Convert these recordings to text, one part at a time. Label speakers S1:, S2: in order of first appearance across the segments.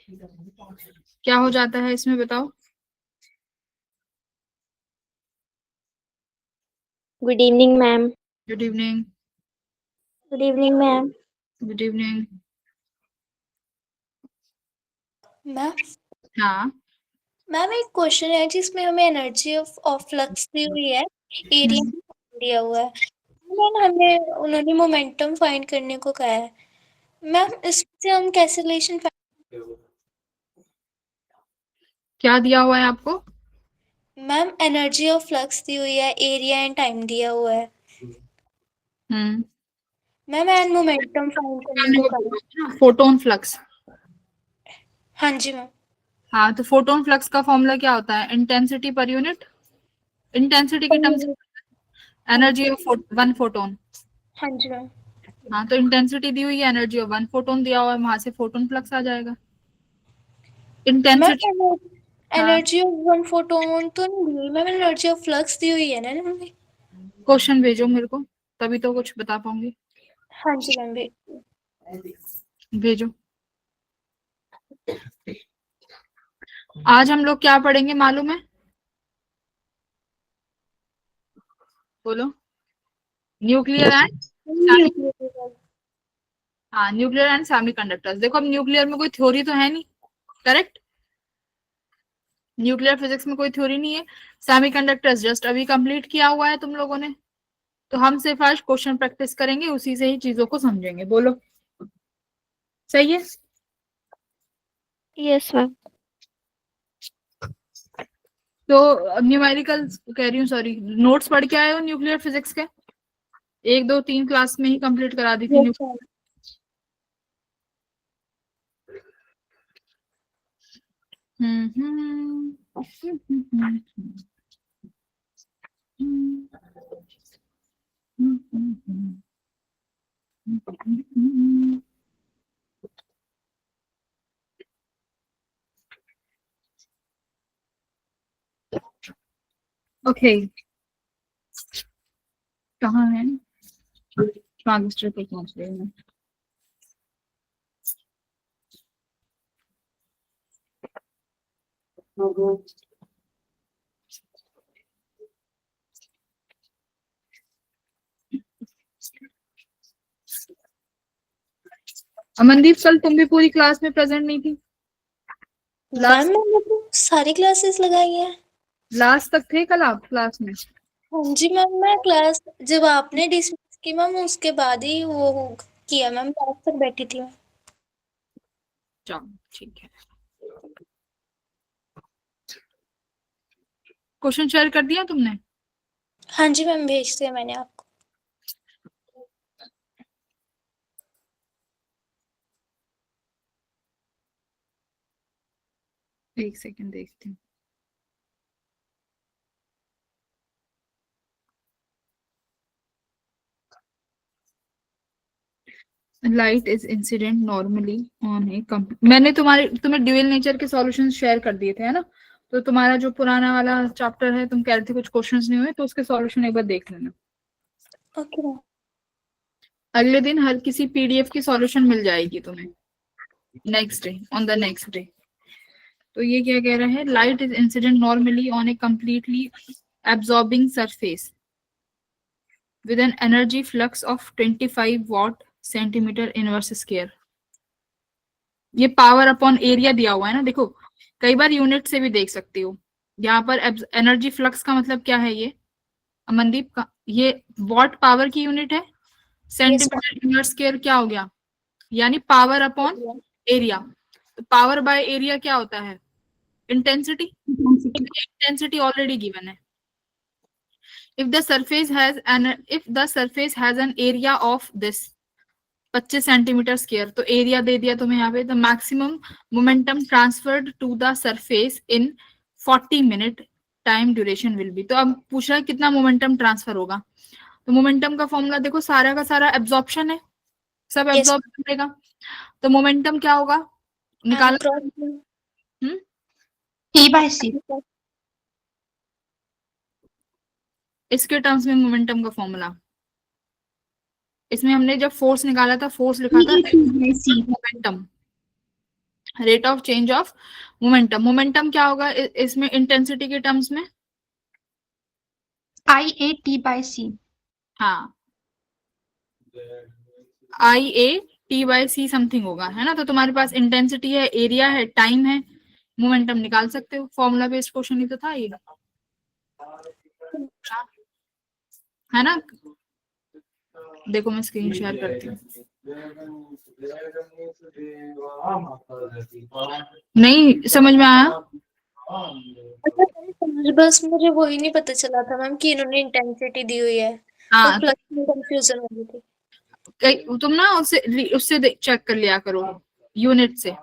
S1: क्या हो जाता है इसमें बताओ।
S2: Good evening ma'am.
S1: Good evening.
S2: Good evening ma'am.
S1: Good evening.
S3: Ma'am
S1: हाँ
S3: मैम एक क्वेश्चन है जिसमें हमें एनर्जी ऑफ फ्लक्स दी हुई है, एरिया दिया हुआ है। मैम हमें उन्होंने मोमेंटम फाइंड करने को कहा है। मैम इससे हम कैसे रिलेशन
S1: क्या दिया हुआ है आपको?
S3: मैम एनर्जी ऑफ फ्लक्स दी हुई है, एरिया एंड टाइम दिया हुआ है।
S1: हम्म
S3: मैम एंड मोमेंटम फाइंड करने को कहा है।
S1: Photon flux.
S3: हाँ जी मैम।
S1: हाँ तो फोटोन फ्लक्स का फॉर्मूला क्या होता है? इंटेंसिटी पर यूनिट, इंटेंसिटी के terms, energy of one photon.
S3: हाँ जी मैम।
S1: हाँ तो इंटेंसिटी दी हुई है, एनर्जी ऑफ वन फोटोन दिया हुआ है, वहां से फोटोन फ्लक्स आ जाएगा। इंटेंसिटी।
S3: मैम
S1: हाँ
S3: एनर्जी ऑफ वन फोटोन तो नहीं दी मैम, एनर्जी ऑफ फ्लक्स दी हुई है ना हमने।
S1: क्वेश्चन भेजो मेरे को, तभी तो कुछ बता पाऊंगी।
S3: हाँ जी मैम।
S1: भेजो। आज हम लोग क्या पढ़ेंगे मालूम है? बोलो। न्यूक्लियर एंड, हाँ न्यूक्लियर एंड सेमीकंडक्टर्स। देखो अब न्यूक्लियर में कोई थ्योरी तो है नहीं, करेक्ट? न्यूक्लियर फिजिक्स में कोई थ्योरी नहीं है। सेमीकंडक्टर्स जस्ट अभी कंप्लीट किया हुआ है तुम लोगों ने, तो हम सिर्फ आज क्वेश्चन प्रैक्टिस करेंगे, उसी से ही चीजों को समझेंगे। बोलो सही है?
S2: Yes ma'am.
S1: तो न्यूमेरिकल कह रही हूँ, सॉरी, नोट्स पढ़ के आए हो न्यूक्लियर फिजिक्स के? 1 2 3 क्लास में ही कंप्लीट करा दी थी। ओके, कहाँ है? ट्रांजिस्टर पे पहुंच गए हैं। अमनदीप कल तुम भी पूरी क्लास में प्रेजेंट नहीं थी?
S3: मैम मैंने तो सारी क्लासेस लगाई हैं।
S1: लास्ट तक थे कल आप क्लास में?
S3: हाँ जी मैम, मैं क्लास जब आपने डिसमिस की मैम उसके बाद ही वो किया मैम, लास्ट तक बैठी थी मैं।
S1: चलो ठीक है। क्वेश्चन शेयर कर दिया तुमने?
S3: हाँ जी मैम, भेज दिया मैंने आपको।
S1: एक सेकंड देखती हूँ। Light is incident normally on a मैंने तुम्हें ड्यूअल नेचर के सॉल्यूशंस शेयर कर दिए थे, है ना? तो तुम्हारा जो पुराना वाला चैप्टर है, तुम कह रहे थे कुछ क्वेश्चंस नहीं हुए, तो उसके सॉल्यूशन एक बार देख लेना।
S3: Okay ma'am.
S1: अगले दिन हर किसी पीडीएफ की सॉल्यूशन मिल जाएगी तुम्हें, next day, on the next day. तो ये क्या कह रहा है? Light is incident normally on A completely absorbing surface with an energy flux of 25 watt centimeter inverse square। ये पावर अपॉन एरिया दिया हुआ है ना, देखो कई बार यूनिट से भी देख सकती हो। यहाँ पर एनर्जी फ्लक्स का मतलब क्या है? ये अमनदीप का, ये वॉट पावर की यूनिट है। सेंटीमीटर इनवर्स स्क्वायर क्या हो गया? यानी पावर अपॉन एरिया। तो पावर बाय एरिया क्या होता है? इंटेंसिटी। इंटेंसिटी ऑलरेडी गिवन है। if the surface has an area of this 25 centimetre square, तो एरिया दे दिया तुम्हें यहाँ पे। The maximum momentum transferred to the surface in 40 minute time duration will be. तो अब पूछ रहा है कितना मोमेंटम ट्रांसफर होगा। तो मोमेंटम का फॉर्मूला देखो, सारा का सारा एब्जॉर्प्शन है, सब एब्जॉर्ब करेगा। तो मोमेंटम क्या होगा निकाला? इसके टर्म्स में मोमेंटम का फॉर्मूला, इसमें हमने जब फोर्स निकाला था, फोर्स लिखा था momentum. Rate of change of momentum. Momentum क्या होगा इसमें इंटेंसिटी के टर्म्स में?
S4: IA/T/C।
S1: हाँ, IA/T/C समथिंग होगा, है ना। तो तुम्हारे पास इंटेंसिटी है, एरिया है, टाइम है, मोमेंटम निकाल सकते हो। फॉर्मूला बेस्ड क्वेश्चन ही तो था ये, है ना। देखो मैं स्क्रीन शेयर करती हूँ। नहीं समझ में आया?
S3: अच्छा, समझ, बस मुझे वही नहीं पता चला था मैम कि इन्होंने इंटेंसिटी दी हुई है,
S1: हाँ,
S3: और फ्लक्स में कंफ्यूजन हो गई थी।
S1: तुम ना उससे चेक कर लिया करो, यूनिट से।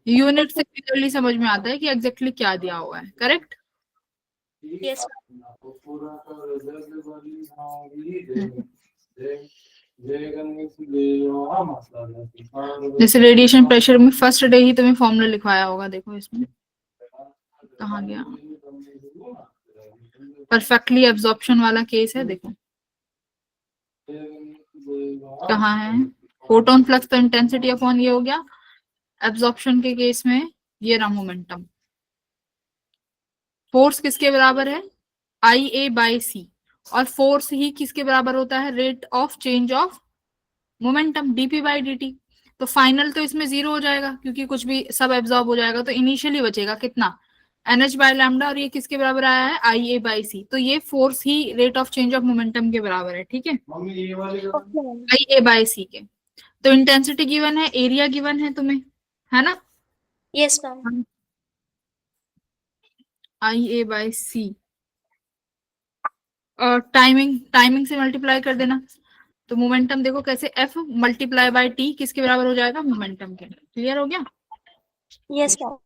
S1: यूनिट से क्लियरली समझ में आता है कि एग्जैक्टली क्या दिया हुआ है। करेक्ट।
S3: यस
S1: जैसे रेडिएशन प्रेशर में फर्स्ट डे ही तुम्हें फॉर्मूला लिखवाया होगा। देखो इसमें कहाँ गया, परफेक्टली एब्जॉर्प्शन वाला केस है। देखो कहाँ है, फोटोन फ्लक्स तो इंटेंसिटी अपॉन ये हो गया। एब्जॉर्प्शन के केस में ये रहा मोमेंटम। फोर्स किसके बराबर है? IA/C। और फोर्स ही किसके बराबर होता है? Rate of change of momentum, dp/dt। तो फाइनल तो इसमें 0 हो जाएगा क्योंकि कुछ भी सब एब्जॉर्ब हो जाएगा। तो इनिशियली बचेगा कितना? NH/λ। और ये किसके बराबर आया है? IA/C। तो ये force he rate of change of momentum के बराबर है। ठीक है, IA/C के। तो इंटेंसिटी गिवन है, एरिया गिवन है तुम्हें, है ना।
S3: Yes ma'am.
S1: IA/C और टाइमिंग से मल्टीप्लाई कर देना। तो मोमेंटम देखो कैसे, F मल्टीप्लाई बाय T किसके बराबर हो जाएगा? मोमेंटम के। क्लियर हो गया?
S3: Yes ma'am.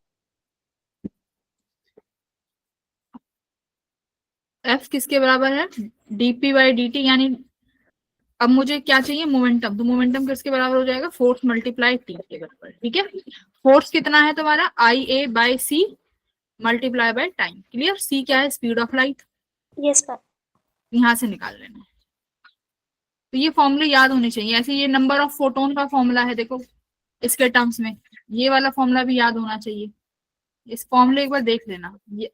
S1: F किसके बराबर है? dp/dt। यानी अब मुझे क्या चाहिए? मोमेंटम। तो मोमेंटम किसके बराबर हो जाएगा? फोर्स मल्टीप्लाई टी के बराबर। ठीक है, फोर्स कितना है तुम्हारा? IA/C multiply by time. Clear? C क्या है? Speed of light.
S3: Yes ma'am.
S1: यहां से निकाल लेना। तो ये फॉर्मूले याद होने चाहिए। ऐसे ये नंबर ऑफ फोटोन का फॉर्मूला है, देखो इसके टर्म्स में ये वाला फॉर्मूला भी याद होना चाहिए। इस फॉर्मूले एक बार देख लेना। ये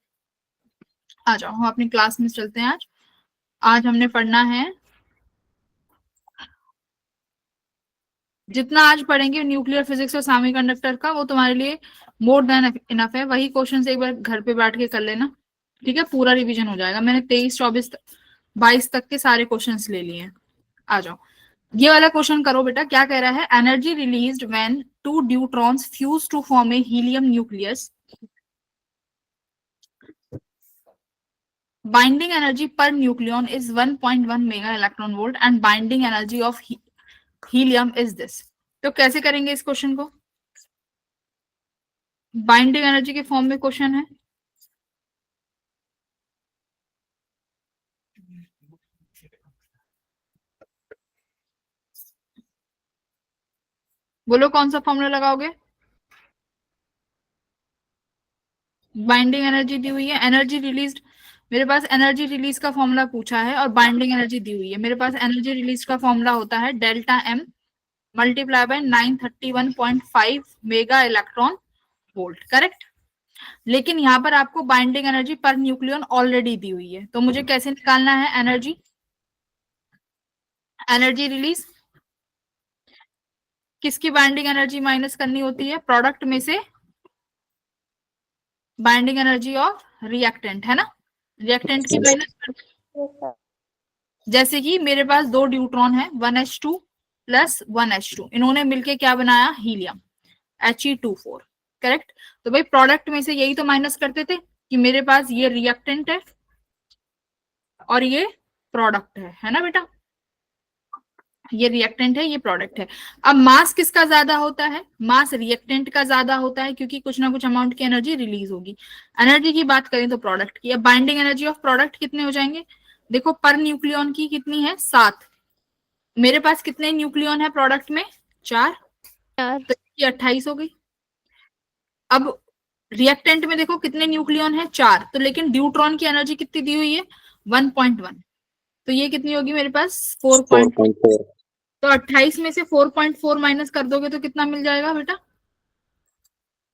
S1: आ जाओ, हम अपनी क्लास में चलते हैं। आज हमने पढ़ना है, जितना आज पढ़ेंगे न्यूक्लियर फिजिक्स और सेमीकंडक्टर का, वो तुम्हारे लिए मोर देन इनफ है। वही क्वेश्चन एक बार घर पे बैठ के कर लेना। ठीक है, पूरा रिवीजन हो जाएगा। मैंने 23, 24, 22 तक के सारे क्वेश्चंस ले लिए हैं। आ जाओ, ये वाला क्वेश्चन करो बेटा। क्या कह रहा है? Energy released when two neutrons fuse to form a helium nucleus. Binding energy पर nucleon is 1.1 mega electron volt and binding energy of helium is this. तो कैसे करेंगे इस क्वेश्चन को? बाइंडिंग एनर्जी के फॉर्म में क्वेश्चन है। बोलो कौन सा फॉर्मूला लगाओगे? बाइंडिंग एनर्जी दी हुई है, एनर्जी रिलीज्ड। मेरे पास एनर्जी रिलीज का फॉर्मूला पूछा है और बाइंडिंग एनर्जी दी हुई है। मेरे पास एनर्जी रिलीज का फॉर्मूला होता है delta M multiply by 931.5 mega electron volt. Correct. लेकिन यहाँ पर आपको बाइंडिंग एनर्जी पर न्यूक्लियन ऑलरेडी दी हुई है। तो मुझे कैसे निकालना है एनर्जी? एनर्जी रिलीज किसकी बाइंडिंग एनर्जी माइनस करनी होती है? प्रोडक्ट में से बाइंडिंग एनर्जी ऑफ रिएक्टेंट, है ना। रिएक्टेंट की माइनस। जैसे कि मेरे पास दो न्यूट्रॉन है, 1s2 प्लस 1h2, इन्होंने मिलके क्या बनाया? Helium, He2 4। करेक्ट। तो भाई प्रोडक्ट में से यही तो माइनस करते थे कि मेरे पास ये रिएक्टेंट है और ये प्रोडक्ट है ना बेटा। ये रिएक्टेंट है, ये प्रोडक्ट है। अब मास किसका ज्यादा होता है? मास रिएक्टेंट का ज्यादा होता है क्योंकि कुछ ना कुछ अमाउंट की एनर्जी रिलीज होगी। एनर्जी की बात करें तो प्रोडक्ट की। अब बाइंडिंग एनर्जी ऑफ प्रोडक्ट कितने हो जाएंगे? देखो पर न्यूक्लियन की कितनी है? 7। मेरे पास कितने न्यूक्लियन है प्रोडक्ट में? 4। तो ये 28 हो गई। अब रिएक्टेंट में देखो कितने न्यूक्लियन है? 4। तो लेकिन ड्यूट्रॉन की एनर्जी कितनी दी हुई है? 1.1। तो ये कितनी होगी मेरे पास? 4.4। तो 28 में से 4.4 माइनस कर दोगे तो कितना मिल जाएगा बेटा?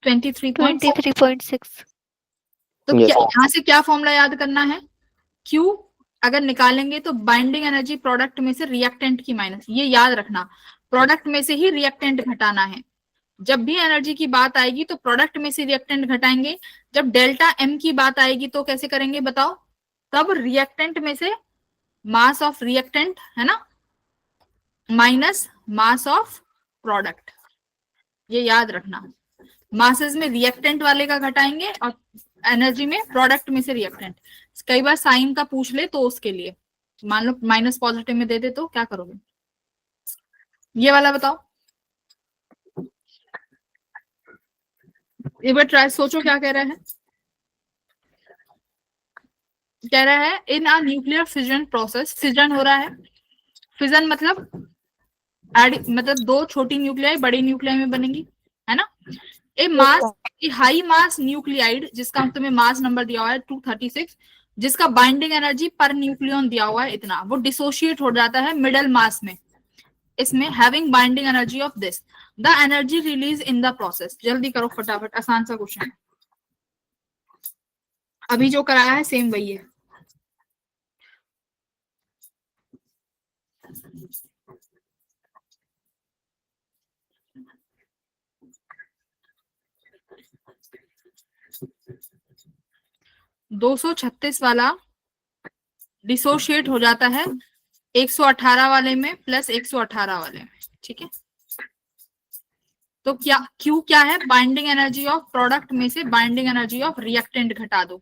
S1: 23.6।
S3: 23.6।
S1: तो
S4: Yes.
S1: क्या यहाँ से क्या फॉर्मूला याद करना है? Q अगर निकालेंगे तो बाइंडिंग एनर्जी प्रोडक्ट में से रिएक्टेंट की माइनस, ये याद रखना, प्रोडक्ट में से ही रिएक्टेंट घटाना है। जब भी एनर्जी की बात आएगी तो प्रोडक्ट में से रिएक्टेंट घटाएंगे। जब डेल्टा एम की बात आएगी तो कैसे करेंगे बताओ? तब रिएक्टेंट में से मास ऑफ रिएक्टेंट है ना, माइनस मास ऑफ प्रोडक्ट, ये याद रखना। मासेस में रिएक्टेंट वाले का घटाएंगे और एनर्जी में प्रोडक्ट में से रिएक्टेंट। कई बार साइन का पूछ ले तो उसके लिए, मान लो माइनस पॉजिटिव में दे दे तो क्या करोगे? ये वाला बताओ, एक बार ट्राई सोचो क्या कह रहा है। कह रहा है in a nuclear fission process, fission हो रहा है। फिजन मतलब मतलब दो छोटी न्यूक्लियाई बड़ी न्यूक्लियाई में बनेंगी, है ना। ए मास, ए हाई मास न्यूक्लियाइड जिसका तुम्हें मास नंबर दिया हुआ है 236, जिसका बाइंडिंग एनर्जी पर न्यूक्लियन दिया हुआ है इतना, वो डिसोशिएट हो जाता है मिडल मास में, इसमें having binding energy of this, the energy release in the process. जल्दी करो फटाफट, आसान सा क्वेश्चन, अभी जो कराया है सेम वही है। दो 236 वाला डिसोशिएट हो जाता है 118 वाले में प्लस 118 वाले में, ठीक है। तो क्या Q क्या है? बाइंडिंग एनर्जी ऑफ प्रोडक्ट में से बाइंडिंग एनर्जी ऑफ रिएक्टेंट घटा दो।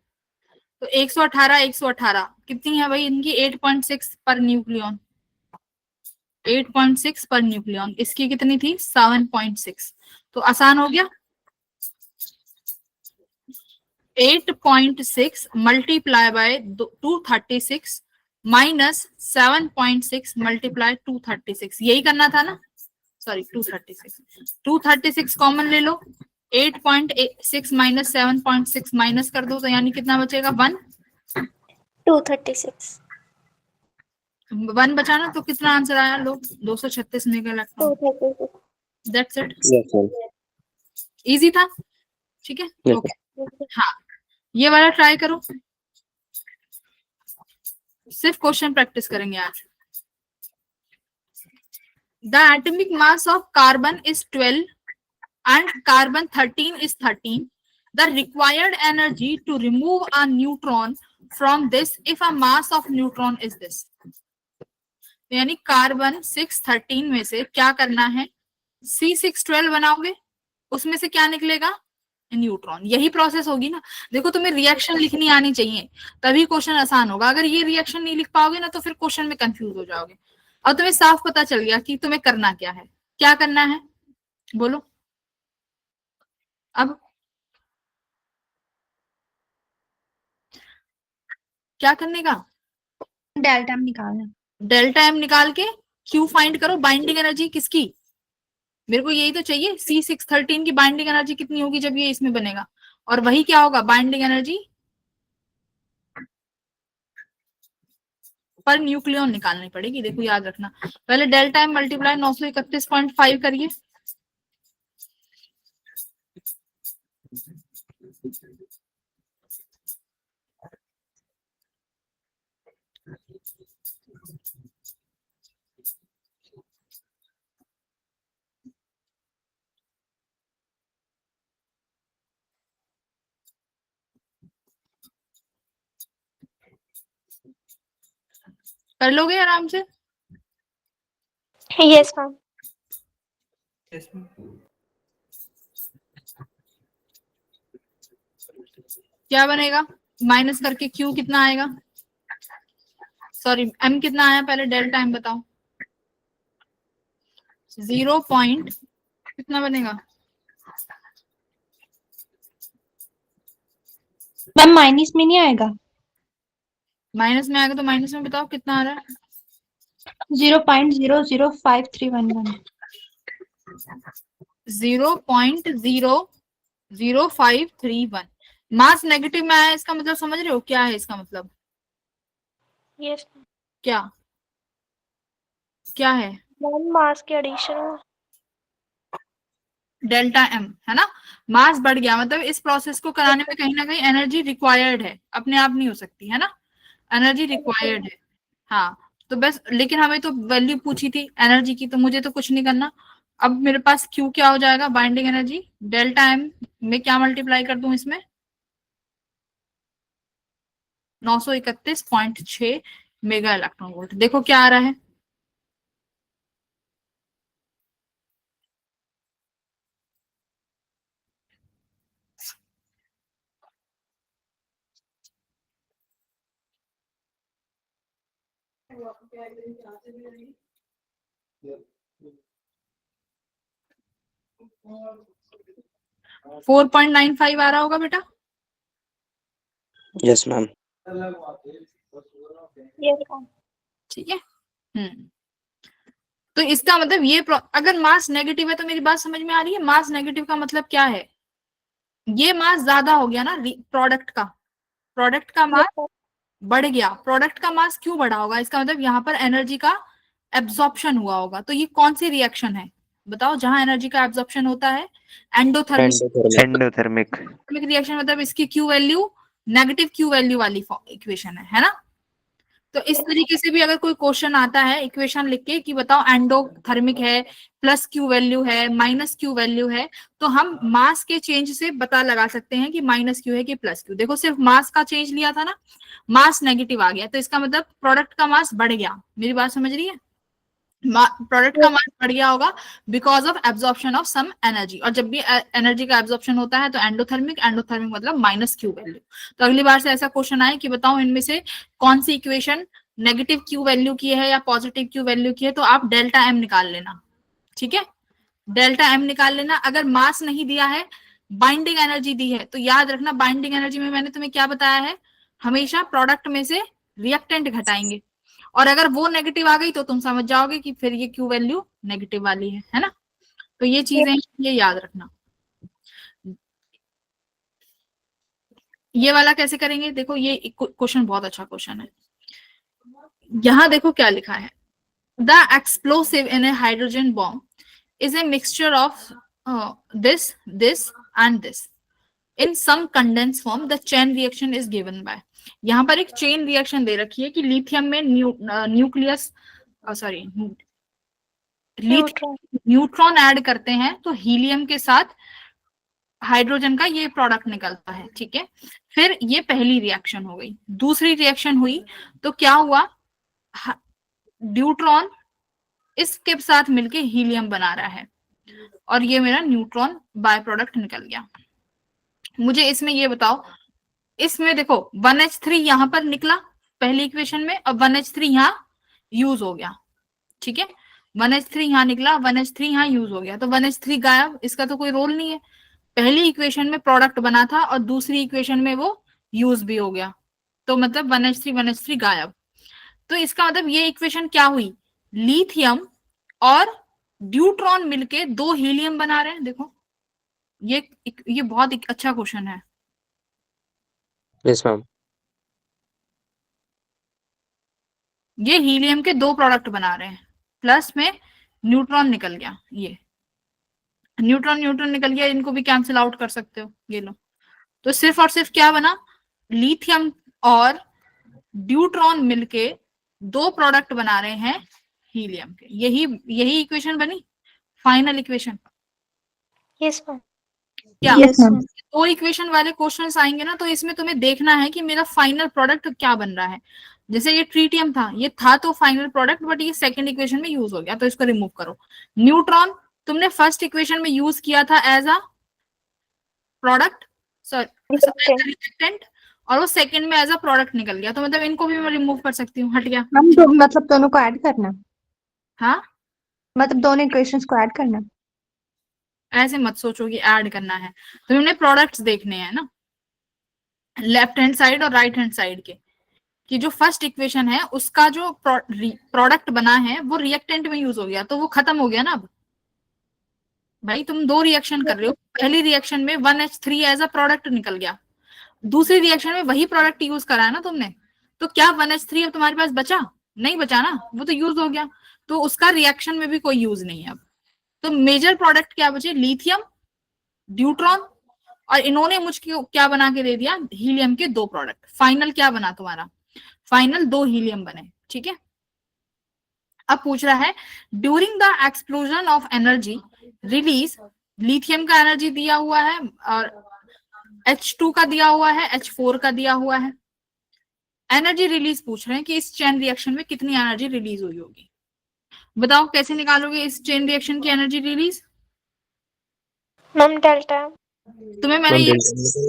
S1: तो 118 118 कितनी है भाई इनकी? 8.6 पर न्यूक्लियन, 8.6 पर न्यूक्लियन। इसकी कितनी थी? 7.6। तो आसान हो गया, 8.6 मल्टीप्लाई बाय 236 माइनस 7.6 मल्टीप्लाई 236, यही करना था ना। सॉरी 236 कॉमन ले लो, 8.6 माइनस 7.6 माइनस कर दो तो यानी कितना बचेगा?
S3: 236।
S1: 1 बचाना, तो कितना आंसर आया? लो 236 निकल electron.
S3: 236।
S1: That's it,
S4: Yes, sir.
S1: Easy था, ठीक है।
S4: Yes,
S1: ओके हाँ, ये वाला ट्राई करो, सिर्फ क्वेश्चन प्रैक्टिस करेंगे आज। The atomic mass of carbon is 12 and carbon 13 is 13. The required energy to remove a neutron from this if a mass of neutron is this. यानी कार्बन 613 में से क्या करना है? C612 बनाओगे, उसमें से क्या निकलेगा? न्यूट्रॉन। यही प्रोसेस होगी ना। देखो तुम्हें रिएक्शन लिखनी आनी चाहिए तभी क्वेश्चन आसान होगा। अगर ये रिएक्शन नहीं लिख पाओगे ना तो फिर क्वेश्चन में कंफ्यूज हो जाओगे। और तुम्हें साफ पता चल गया कि तुम्हें करना क्या है। क्या करना है बोलो अब, क्या करने का?
S3: डेल्टा एम निकालना।
S1: डेल्टा एम निकाल के क्यू फाइंड करो। बाइंडिंग एनर्जी किसकी? मेरे को यही तो चाहिए। C613 की बाइंडिंग एनर्जी कितनी होगी जब ये इसमें बनेगा, और वही क्या होगा? बाइंडिंग एनर्जी पर न्यूक्लियन निकालनी पड़ेगी। देखो याद रखना, पहले डेल्टा एम मल्टीप्लाई 931.5 करिए, कर लोगे आराम से।
S2: Yes, ma'am.
S1: क्या बनेगा? माइनस करके क्यू कितना आएगा? सॉरी एम कितना आया? पहले डेल्टा एम बताओ। 0 पॉइंट कितना बनेगा?
S3: मैम माइनस में नहीं आएगा।
S1: माइनस में आएगा तो माइनस में बताओ कितना आ रहा है?
S3: 0.005311।
S1: 0.00531। मास नेगेटिव में आया, इसका मतलब समझ रहे हो क्या है इसका मतलब?
S2: Yes.
S1: क्या क्या है?
S2: मैम मास के एडिशन
S1: डेल्टा एम, है ना, मास बढ़ गया, मतलब इस प्रोसेस को कराने में कहीं ना कहीं एनर्जी रिक्वायर्ड है, अपने आप नहीं हो सकती, है ना, एनर्जी रिक्वायर्ड है। हाँ, तो बस, लेकिन हमें तो वैल्यू पूछी थी एनर्जी की, तो मुझे तो कुछ नहीं करना। अब मेरे पास क्यू क्या हो जाएगा, बाइंडिंग एनर्जी डेल्टा एम में क्या मल्टीप्लाई कर दूं इसमें, 931.6 मेगा इलेक्ट्रॉन वोल्ट। देखो क्या आ रहा है, फोर 4.95 आ रहा होगा बेटा।
S4: Yes ma'am.
S2: Yes, ma'am.
S1: ठीक है। तो इसका मतलब ये अगर मास नेगेटिव है तो मेरी बात समझ में आ रही है, मास नेगेटिव का मतलब क्या है, ये मास ज्यादा हो गया ना प्रोडक्ट का मास
S2: Yes, sir.
S1: बढ़ गया। प्रोडक्ट का मास क्यों बढ़ा होगा, इसका मतलब यहाँ पर एनर्जी का एब्जॉर्प्शन हुआ होगा। तो ये कौन सी रिएक्शन है बताओ, जहां एनर्जी का एब्जॉर्प्शन होता है, एंडोथर्मिक
S4: एंडोथर्मिक।
S1: रिएक्शन, मतलब इसकी Q value negative Q value वाली इक्वेशन है ना। तो इस तरीके से भी अगर कोई क्वेश्चन आता है इक्वेशन लिख के कि बताओ एंडोथर्मिक है, प्लस क्यू वैल्यू है, माइनस क्यू वैल्यू है, तो हम मास के चेंज से पता लगा सकते हैं कि माइनस क्यू है कि प्लस क्यू। देखो सिर्फ मास का चेंज लिया था ना, मास नेगेटिव आ गया, तो इसका मतलब प्रोडक्ट का मास बढ़ गया। मेरी बात समझ रही है, प्रोडक्ट का मास बढ़ गया होगा because of absorption of some energy. और जब भी एनर्जी का एब्जॉर्प्शन होता है तो एंडोथर्मिक मतलब माइनस क्यू वैल्यू। तो अगली बार से ऐसा क्वेश्चन आए कि बताओ इनमें से कौन सी इक्वेशन नेगेटिव क्यू वैल्यू की है या पॉजिटिव क्यू वैल्यू की है, तो आप डेल्टा एम निकाल लेना। ठीक है, डेल्टा एम निकाल लेना। अगर मास नहीं दिया है, बाइंडिंग एनर्जी दी है, तो याद रखना बाइंडिंग एनर्जी में मैंने तुम्हें क्या बताया है, हमेशा प्रोडक्ट में से रिएक्टेंट घटाएंगे, और अगर वो नेगेटिव आ गई तो तुम समझ जाओगे कि फिर ये क्यू वैल्यू नेगेटिव वाली है ना। तो ये चीजें ये याद रखना। ये वाला कैसे करेंगे, देखो ये क्वेश्चन बहुत अच्छा क्वेश्चन है। यहां देखो क्या लिखा है, the explosive in a hydrogen bomb is a mixture of this and this in some condense form, the chain reaction is given by. यहाँ पर एक चेन रिएक्शन दे रखी है कि लिथियम में nucleus sorry
S2: Neutron.
S1: Neutron add करते हैं तो हीलियम के साथ हाइड्रोजन का ये प्रोडक्ट निकलता है। ठीक है, फिर ये पहली रिएक्शन हो गई। दूसरी रिएक्शन हुई तो क्या हुआ, ड्यूट्रॉन इसके साथ मिलके हीलियम बना रहा है, और ये मेरा न्यूट्रॉन बाय प्रोडक्ट निकल गया। मुझे इसमें ये बताओ, इसमें देखो 1H3 यहां पर निकला पहली इक्वेशन में, और 1H3 यहाँ यूज हो गया। ठीक है, 1H3 यहाँ निकला, 1H3 यहाँ यूज हो गया, तो 1H3 गायब, इसका तो कोई रोल नहीं है। पहली इक्वेशन में प्रोडक्ट बना था और दूसरी इक्वेशन में वो यूज भी हो गया, तो मतलब 1H3 गायब। तो इसका मतलब ये इक्वेशन क्या हुई, लिथियम और ड्यूट्रॉन मिलके दो हीलियम बना रहे हैं। देखो ये बहुत एक अच्छा क्वेश्चन है।
S4: Yes ma'am.
S1: ये हीलियम के दो प्रोडक्ट बना रहे हैं, प्लस में न्यूट्रॉन निकल गया, ये न्यूट्रॉन निकल गया, इनको भी कैंसिल आउट कर सकते हो, ये लो। तो सिर्फ और सिर्फ क्या बना, लिथियम और ड्यूट्रॉन मिलके दो प्रोडक्ट बना रहे हैं हीलियम के, यही इक्वेशन बनी फाइनल इक्वेशन।
S2: Yes, ma'am.
S1: क्या
S3: Yes, ma'am.
S1: दो इक्वेशन वाले क्वेश्चंस आएंगे ना, तो इसमें तुम्हें देखना है कि मेरा फाइनल प्रोडक्ट क्या बन रहा है। जैसे ये ट्रीटियम था, ये था तो फाइनल प्रोडक्ट, बट ये सेकंड इक्वेशन में यूज हो गया, तो इसको रिमूव करो। न्यूट्रॉन तुमने फर्स्ट इक्वेशन में यूज किया था as a product,
S2: Reactant.
S1: Reactant, और वो सेकंड में एज अ प्रोडक्ट निकल गया, तो मतलब इनको भी मैं रिमूव कर सकती हूँ, हट गया।
S5: मैम मतलब दोनों को ऐड करना,
S1: हाँ,
S5: मतलब दोनों इक्वेशंस को ऐड करना।
S1: ऐसे मत सोचो कि ऐड करना है, तो हमने प्रोडक्ट्स देखने हैं ना, लेफ्ट हैंड साइड और राइट हैंड साइड के, कि जो फर्स्ट इक्वेशन है उसका जो प्रोडक्ट बना है वो रिएक्टेंट में यूज हो गया, तो वो खत्म हो गया ना। अब भाई तुम दो रिएक्शन कर रहे हो, पहली रिएक्शन में 1H3 एज अ प्रोडक्ट निकल गया, दूसरी रिएक्शन में वही प्रोडक्ट यूज करा है ना तुमने, तो क्या 1H3 अब तुम्हारे पास बचा, नहीं बचा ना, वो तो यूज हो गया, तो उसका रिएक्शन में भी कोई यूज नहीं है अब। तो मेजर प्रोडक्ट क्या बचे, लिथियम ड्यूट्रॉन, और इन्होंने मुझको क्या बना के दे दिया, हीलियम के 2 प्रोडक्ट। फाइनल क्या बना तुम्हारा, फाइनल 2 हीलियम बने, ठीक है। अब पूछ रहा है during the explosion of energy release, lithium का एनर्जी दिया हुआ है और H2 का दिया हुआ है, H4 का दिया हुआ है। एनर्जी रिलीज पूछ रहे हैं कि इस चेन रिएक्शन में कितनी एनर्जी रिलीज हुई होगी। बताओ कैसे निकालोगे इस चेन रिएक्शन की एनर्जी रिलीज।
S2: Ma'am delta.
S1: तुम्हें
S4: मैम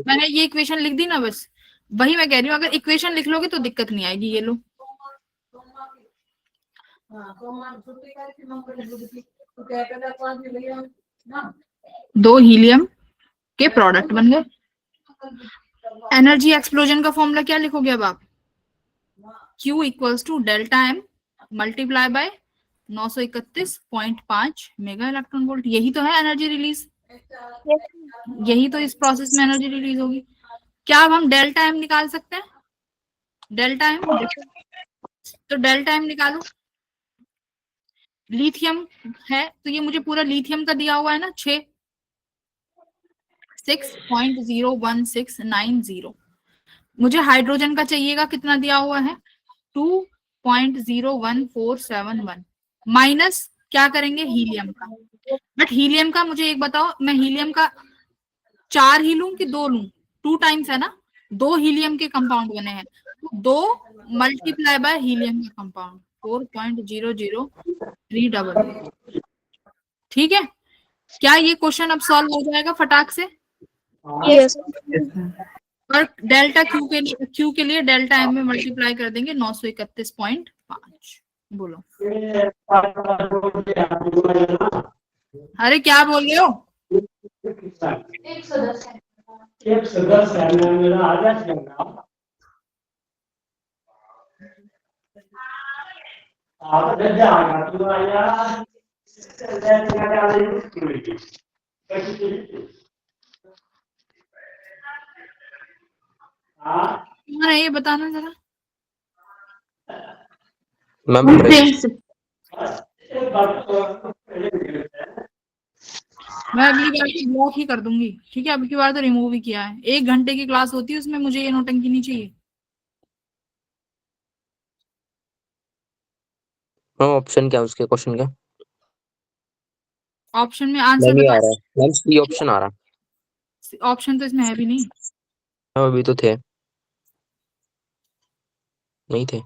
S1: मैंने ये इक्वेशन लिख दी ना, बस वही मैं कह रही हूँ, अगर इक्वेशन लिख लोगे तो दिक्कत नहीं आएगी। ये लो, दो हीलियम के प्रोडक्ट बन गए। एनर्जी एक्सप्लोजन का फॉर्मूला क्या लिखोगे अब आप, Q equals to delta M multiply by 931.5 mega electron volt. यही तो है एनर्जी रिलीज, यही तो इस प्रोसेस में एनर्जी रिलीज होगी। क्या अब हम डेल्टा एम निकाल सकते हैं, डेल्टा एम, तो डेल्टा एम निकालो। लिथियम है तो ये मुझे पूरा लिथियम का दिया हुआ है ना, 6.01690। मुझे हाइड्रोजन का चाहिएगा, कितना दिया हुआ है 2.01471 माइनस क्या करेंगे हीलियम का। बट हीलियम का मुझे एक बताओ, मैं हीलियम का 4 ही लूं कि 2 लूं, 2 टाइम्स है ना, 2 हीलियम के कंपाउंड बने हैं, तो 2 मल्टीप्लाई बाय हीलियम का कंपाउंड 4.003 ठीक है। क्या ये क्वेश्चन अब सॉल्व हो जाएगा फटाक से।
S2: यस।
S1: और डेल्टा क्यू के लिए डेल्टा एम में मल्टीप्लाई कर देंगे 931.5। बोलो अरे क्या बोल रहे हो।
S6: एक सदस्य है मेरा आदर्श गंगा आप जब आएगा तो आया
S1: तुम्हारा ये बताना जरा।
S4: मैम
S1: मैं अगली बार तो ब्लॉक ही कर दूंगी, ठीक है। अब की बार तो रिमूव ही किया है। 1 घंटे की क्लास होती है, उसमें मुझे ये नौटंकी नहीं चाहिए।
S4: मैम ऑप्शन क्या है उसके क्वेश्चन का,
S1: ऑप्शन में आंसर
S4: नहीं आ
S1: बताओ।
S4: रहा मैम, सी ऑप्शन आ रहा।
S1: ऑप्शन तो इसमें है भी नहीं।
S4: मैम अभी तो थे, नहीं थे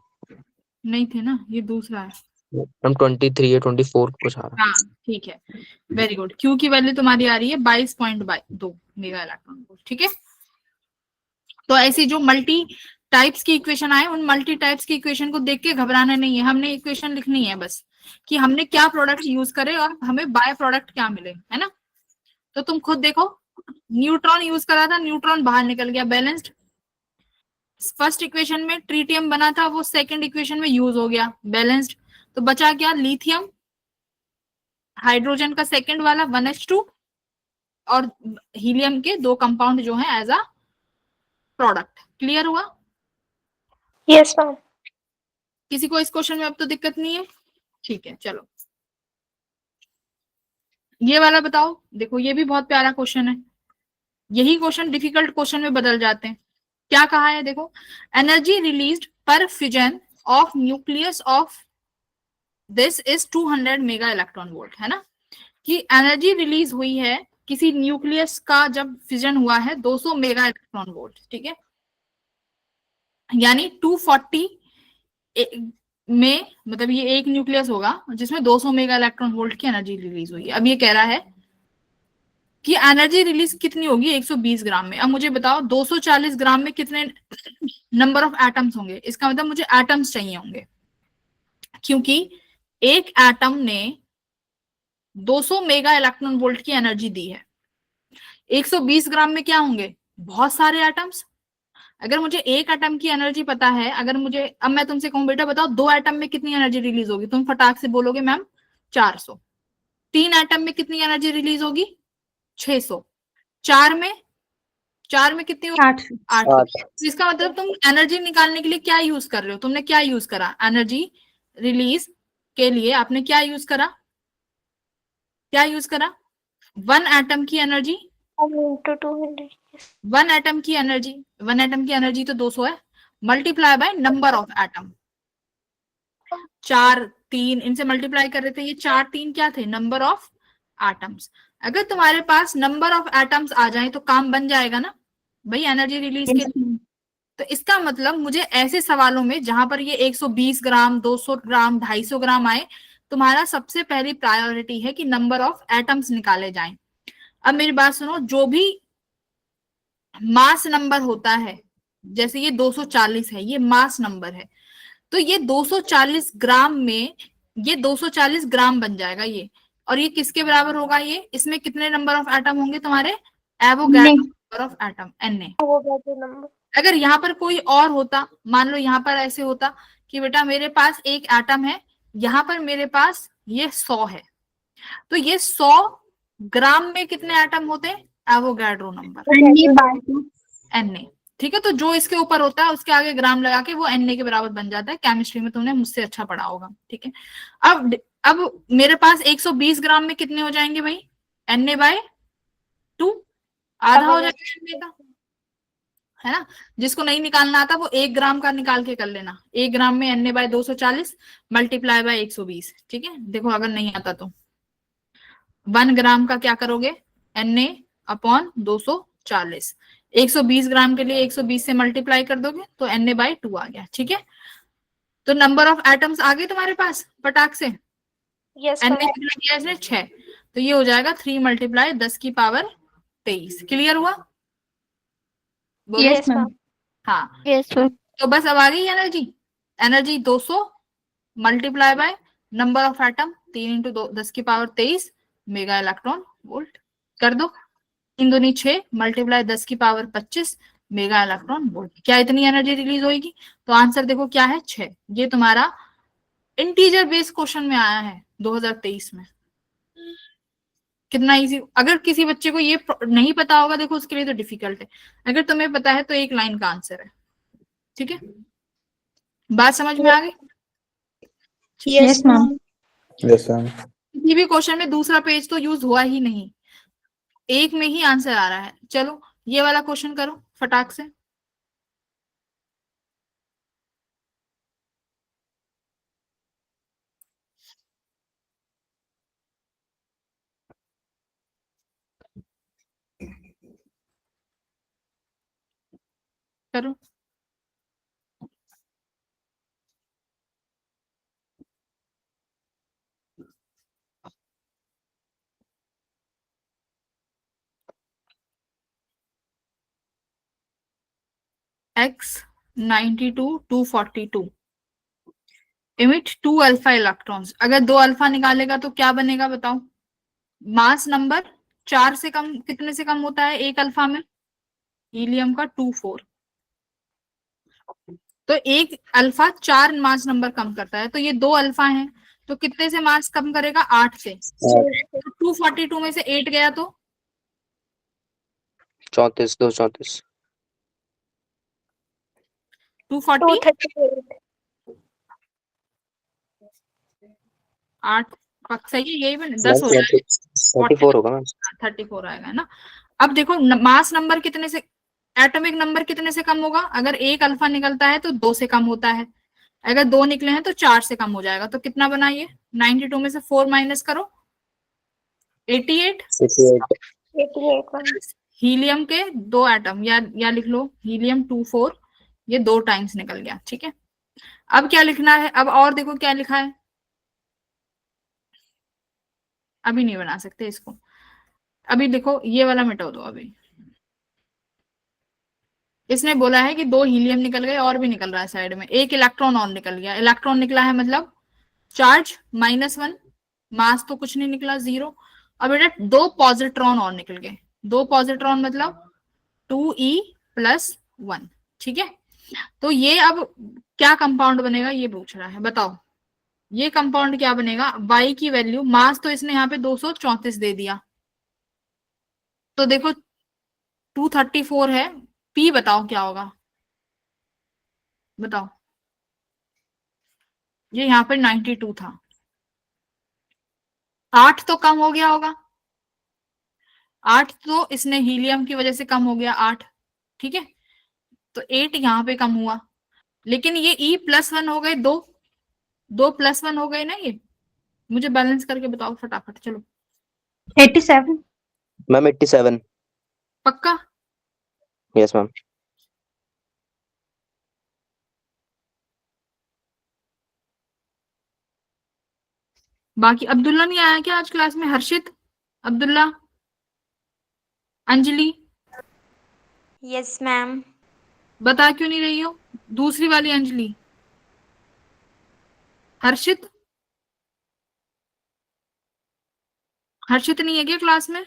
S1: नहीं थे ना, ये दूसरा है।
S4: मैम। 23 या 24 कुछ आ रहा।
S1: हाँ ठीक है, वेरी गुड। क्यू की वैल्यू तुम्हारी आ रही है 22.2 मेगा इलेक्ट्रॉन वोल्ट, ठीक है। तो ऐसी जो मल्टी टाइप्स की इक्वेशन आए, उन मल्टी टाइप्स की इक्वेशन को देख के घबराना नहीं है। हमने इक्वेशन लिखनी है बस कि हमने क्या प्रोडक्ट यूज करे और हमें बाय प्रोडक्ट क्या मिले, है ना। तो तुम खुद देखो, न्यूट्रॉन यूज करा था, न्यूट्रॉन बाहर निकल गया बैलेंस्ड। फर्स्ट इक्वेशन में ट्रीटियम बना था, वो सेकंड इक्वेशन में यूज हो गया बैलेंस्ड। तो बचा क्या, लिथियम, हाइड्रोजन का सेकंड वाला 1H2 और हीलियम के 2 कंपाउंड जो है एज अ प्रोडक्ट। क्लियर हुआ।
S2: Yes ma'am.
S1: किसी को इस क्वेश्चन में अब तो दिक्कत नहीं है, ठीक है। चलो ये वाला बताओ। देखो ये भी बहुत प्यारा क्वेश्चन है। यही क्वेश्चन डिफिकल्ट क्वेश्चन में बदल जाते हैं। क्या कहा है देखो, एनर्जी रिलीज्ड पर fission of nucleus of this is 200 mega electron volt, है ना। कि एनर्जी रिलीज हुई है किसी न्यूक्लियस का जब फिजन हुआ है 200 मेगा इलेक्ट्रॉन वोल्ट, ठीक है। यानी 240 में, मतलब ये एक न्यूक्लियस होगा जिसमें 200 मेगा इलेक्ट्रॉन वोल्ट की एनर्जी रिलीज हुई है। अब ये कह रहा है कि एनर्जी रिलीज कितनी होगी 120 ग्राम में। अब मुझे बताओ 240 ग्राम में कितने नंबर ऑफ एटम्स होंगे। इसका मतलब मुझे एटम्स चाहिए होंगे, क्योंकि एक एटम ने 200 मेगा इलेक्ट्रॉन वोल्ट की एनर्जी दी है। 120 ग्राम में क्या होंगे, बहुत सारे एटम्स। अगर मुझे एक एटम की एनर्जी पता है, अगर मुझे, अब मैं तुमसे कहूं बेटा बताओ 2 एटम में कितनी एनर्जी रिलीज होगी, तुम फटाक से बोलोगे मैम 400। 3 एटम में कितनी एनर्जी रिलीज होगी 600। 4 में कितनी होगी 800। तो इसका मतलब तुम एनर्जी निकालने के लिए क्या यूज कर रहे हो, तुमने क्या यूज करा एनर्जी रिलीज के लिए, आपने क्या यूज करा 1 एटम की एनर्जी
S2: into 200.
S1: वन एटम की एनर्जी तो 200 है, multiply by number of atom. 4 3 इनसे मल्टीप्लाई कर रहे थे, ये 4 3 क्या थे, नंबर ऑफ एटम्स। अगर तुम्हारे पास नंबर ऑफ एटम्स आ जाए तो काम बन जाएगा ना भाई एनर्जी रिलीज के लिए। तो इसका मतलब मुझे ऐसे सवालों में जहां पर ये 120 ग्राम 200 ग्राम 250 ग्राम आए, तुम्हारा सबसे पहली प्रायोरिटी है कि नंबर ऑफ एटम्स निकाले जाएं। अब मेरी बात सुनो, जो भी मास नंबर होता है, जैसे ये 240 है, ये मास नंबर है, तो ये 240 ग्राम में ये 240 ग्राम बन जाएगा ये। और ये किसके बराबर होगा, ये इसमें कितने नंबर ऑफ एटम होंगे तुम्हारे, Avogadro number of atom, Na।
S2: Avogadro number.
S1: अगर यहाँ पर कोई और होता, मान लो यहाँ पर ऐसे होता कि बेटा मेरे पास एक एटम है, यहाँ पर मेरे पास ये 100 है, तो ये 100 ग्राम में कितने एटम होते, एवोगैड्रो नंबर Na। ठीक है, तो जो इसके ऊपर होता है उसके आगे ग्राम लगा के वो Na के बराबर बन जाता है। केमिस्ट्री में तुमने मुझसे अच्छा पढ़ा होगा। ठीक है, अब मेरे पास 120 ग्राम में कितने हो जाएंगे भाई, Na/2, आधा हो जाएगा Na का, है ना। जिसको नहीं निकालना आता वो 1 ग्राम का निकाल के कर लेना। 1 ग्राम में Na/240 मल्टीप्लाई बाय 120। ठीक है, देखो अगर नहीं आता तो 1 ग्राम का क्या करोगे, Na/240। 120 ग्राम के लिए 120 से मल्टीप्लाई कर दोगे तो Na/2 आ गया। ठीक है, तो नंबर ऑफ एटम्स आ गए तुम्हारे पास फटाक से।
S2: Yes,
S1: Na
S2: ma'am.
S1: कितना दिया इसने, 6, तो ये हो जाएगा 3 × 10⁻23। क्लियर हुआ, बोलो।
S2: Yes, ma'am.
S1: हाँ,
S2: Yes, ma'am.
S1: तो बस अब आ गई energy 200 multiply by number of atom 3 × 10⁻23 mega electron volt कर दो। 3 दूनी 6 मल्टीप्लाई 10⁻25 मेगा इलेक्ट्रॉन वोल्ट। क्या इतनी एनर्जी रिलीज होगी, तो आंसर देखो क्या है, 6। ये तुम्हारा इंटीजर बेस्ड क्वेश्चन में आया है 2023 में। कितना इजी। अगर किसी बच्चे को ये नहीं पता होगा, देखो उसके लिए तो डिफिकल्ट है, अगर तुम्हें पता है तो एक लाइन का आंसर है। ठीक है, बात समझ में आ गई।
S2: Yes, ma'am.
S7: Yes, ma'am.
S1: किसी भी क्वेश्चन में दूसरा पेज तो यूज हुआ ही नहीं, एक में ही आंसर आ रहा है। चलो ये वाला क्वेश्चन करो फटाक से। करो। X 92 242 emit 2 alpha electrons. अगर 2 अल्फा निकालेगा तो क्या बनेगा बताओ। मास नंबर 4 से कम, कितने से कम होता है एक अल्फा में, हीलियम का 24। तो एक अल्फा 4 मास नंबर कम करता है, तो ये 2 अल्फा हैं, तो कितने से मास कम करेगा, 8 से। तो 242 में से 8 गया तो
S4: 34 2 34
S1: 240
S2: 238.
S1: 8 सही है, यही बन 10 हो जाएगा,
S4: 44 होगा मैम।
S1: 34 आएगा ना। अब देखो मास नंबर कितने से, एटॉमिक नंबर कितने से कम होगा, अगर एक अल्फा निकलता है तो 2 से कम होता है, अगर 2 निकले हैं तो 4 से कम हो जाएगा। तो कितना बना ये, 92 में से 4 माइनस करो 88।
S2: 88, ma'am.
S1: हीलियम के 2 एटम, या लिख लो हीलियम 24, ये 2 टाइम्स निकल गया। ठीक है, अब क्या लिखना है, अब और देखो क्या लिखा है, अभी नहीं बना सकते इसको, अभी देखो ये वाला मिटा दो। अभी इसने बोला है कि 2 हीलियम निकल गए, और भी निकल रहा है साइड में, एक इलेक्ट्रॉन और निकल गया। इलेक्ट्रॉन निकला है मतलब चार्ज -1, मास तो कुछ नहीं निकला, 0। अब बेटा 2 पॉजिट्रॉन और निकल गए, 2 पॉजिट्रॉन मतलब 2E+1। ठीक है, तो ये अब क्या कंपाउंड बनेगा ये पूछ रहा है, बताओ ये कंपाउंड क्या बनेगा। Y की वैल्यू, मास तो इसने यहाँ पे 234 दे दिया, तो देखो 234 है, P बताओ क्या होगा, बताओ। ये यहाँ पे 92 था, 8 तो कम हो गया होगा, 8 तो इसने हीलियम की वजह से कम हो गया 8, ठीक है, तो 8 यहाँ पे कम हुआ, लेकिन ये E+1 हो गए 2, 2+1 हो गए ना ये। मुझे बैलेंस करके बताओ फटाफट, चलो।
S5: 87।
S4: मैम 87।
S1: पक्का?
S4: Yes ma'am.
S1: बाकी अब्दुल्ला नहीं आया क्या आज क्लास में? हर्षित, अब्दुल्ला, अंजलि,
S2: यस मैम।
S1: बता क्यों नहीं रही हो? दूसरी वाली अंजलि, हर्षित, हर्षित नहीं है क्या क्लास में?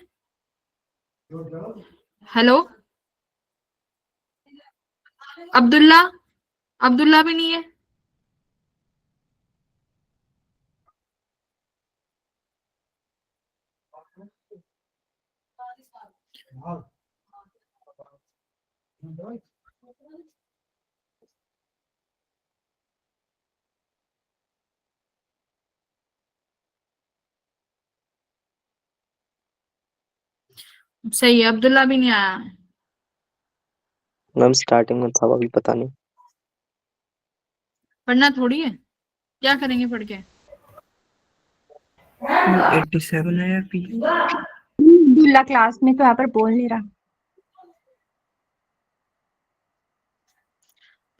S1: हेलो, अब्दुल्ला, अब्दुल्ला भी नहीं है। सही है, अब्दुल्ला भी नहीं आया है।
S4: मैम स्टार्टिंग में था, अभी पता नहीं।
S1: पढ़ना थोड़ी है, क्या करेंगे पढ़ के?
S7: 87 है या पी?
S5: दूल्हा क्लास में तो यहाँ पर बोल नहीं रहा।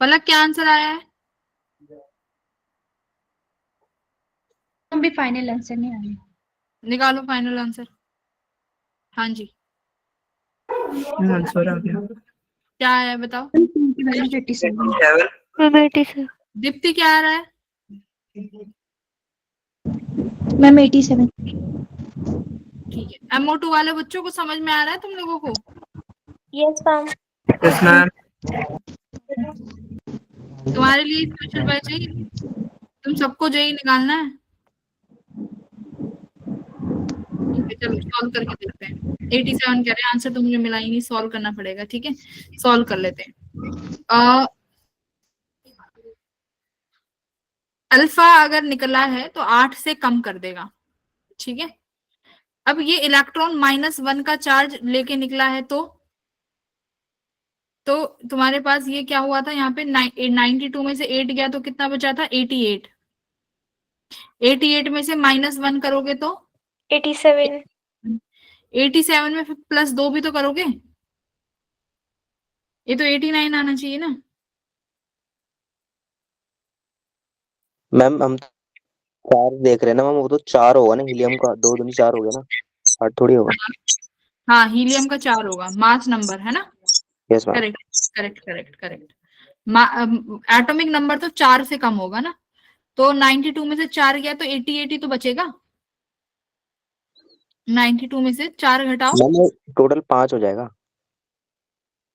S1: पलक, क्या आंसर आया है?
S5: हम भी फाइनल आंसर नहीं आए।
S1: निकालो फाइनल आंसर। हाँ जी,
S7: आंसर आ गया।
S1: क्या आया है बताओ।
S5: 87।
S2: मैम 87।
S1: दीप्ति, क्या आ रहा है?
S5: मैम 87।
S1: ठीक है, MO2 वाले बच्चों को समझ में आ रहा है तुम लोगों को?
S2: Yes ma'am.
S7: Yes ma'am.
S1: तुम्हारे लिए स्पेशल बैच है, तुम सबको जेई निकालना है। ठीक है, चलो सॉल्व करके देखते हैं। 87 कह रहे हैं, आंसर तो मुझे मिला ही नहीं, सॉल्व करना पड़ेगा। ठीक है, सॉल्व कर लेते हैं। अल्फा अगर निकला है तो 8 से कम कर देगा, ठीक है। अब ये इलेक्ट्रॉन -1 का चार्ज लेके निकला है, तो तुम्हारे पास ये क्या हुआ था यहाँ पे, 92 में से 8 गया तो कितना बचा था? 88। 88 में से -1 करोगे तो
S2: 87।
S1: 87 में फिर +2 भी तो करोगे, ये तो 89 आना चाहिए ना।
S4: मैम हम 4 देख रहे हैं ना मैम, वो तो 4 होगा ना, हीलियम का 2 दूनी 4 हो गया ना, 8 थोड़ी होगा।
S1: हाँ, हीलियम का 4 होगा, मास नंबर है ना।
S4: Yes ma'am.
S1: Correct correct correct correct. Atomic number तो 4 से कम होगा ना, तो 92 में से 4 गया तो 80 तो बचेगा। 92 में से 4 घटाओ,
S4: मैम टोटल 5 हो जाएगा।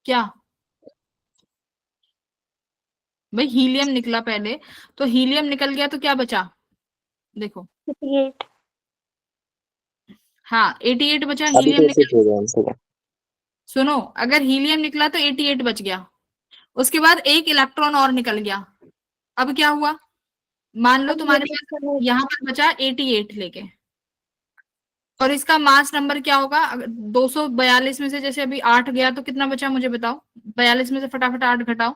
S1: क्या भाई, हीलियम निकला पहले, तो हीलियम निकल गया तो क्या बचा? देखो,
S2: 88।
S1: हाँ 88 बचा,
S4: अभी
S1: हीलियम
S4: तो
S1: निकल।
S4: ऐसे हो गया, ठीक है।
S1: सुनो, अगर हीलियम निकला तो 88 बच गया, उसके बाद एक इलेक्ट्रॉन और निकल गया। अब क्या हुआ, मान लो तुम्हारे पास यहाँ पर बचा 88 लेके, और इसका मास नंबर क्या होगा? अगर 242 में से जैसे अभी 8 गया तो कितना बचा मुझे बताओ? 42 में से फटाफट 8 घटाओ,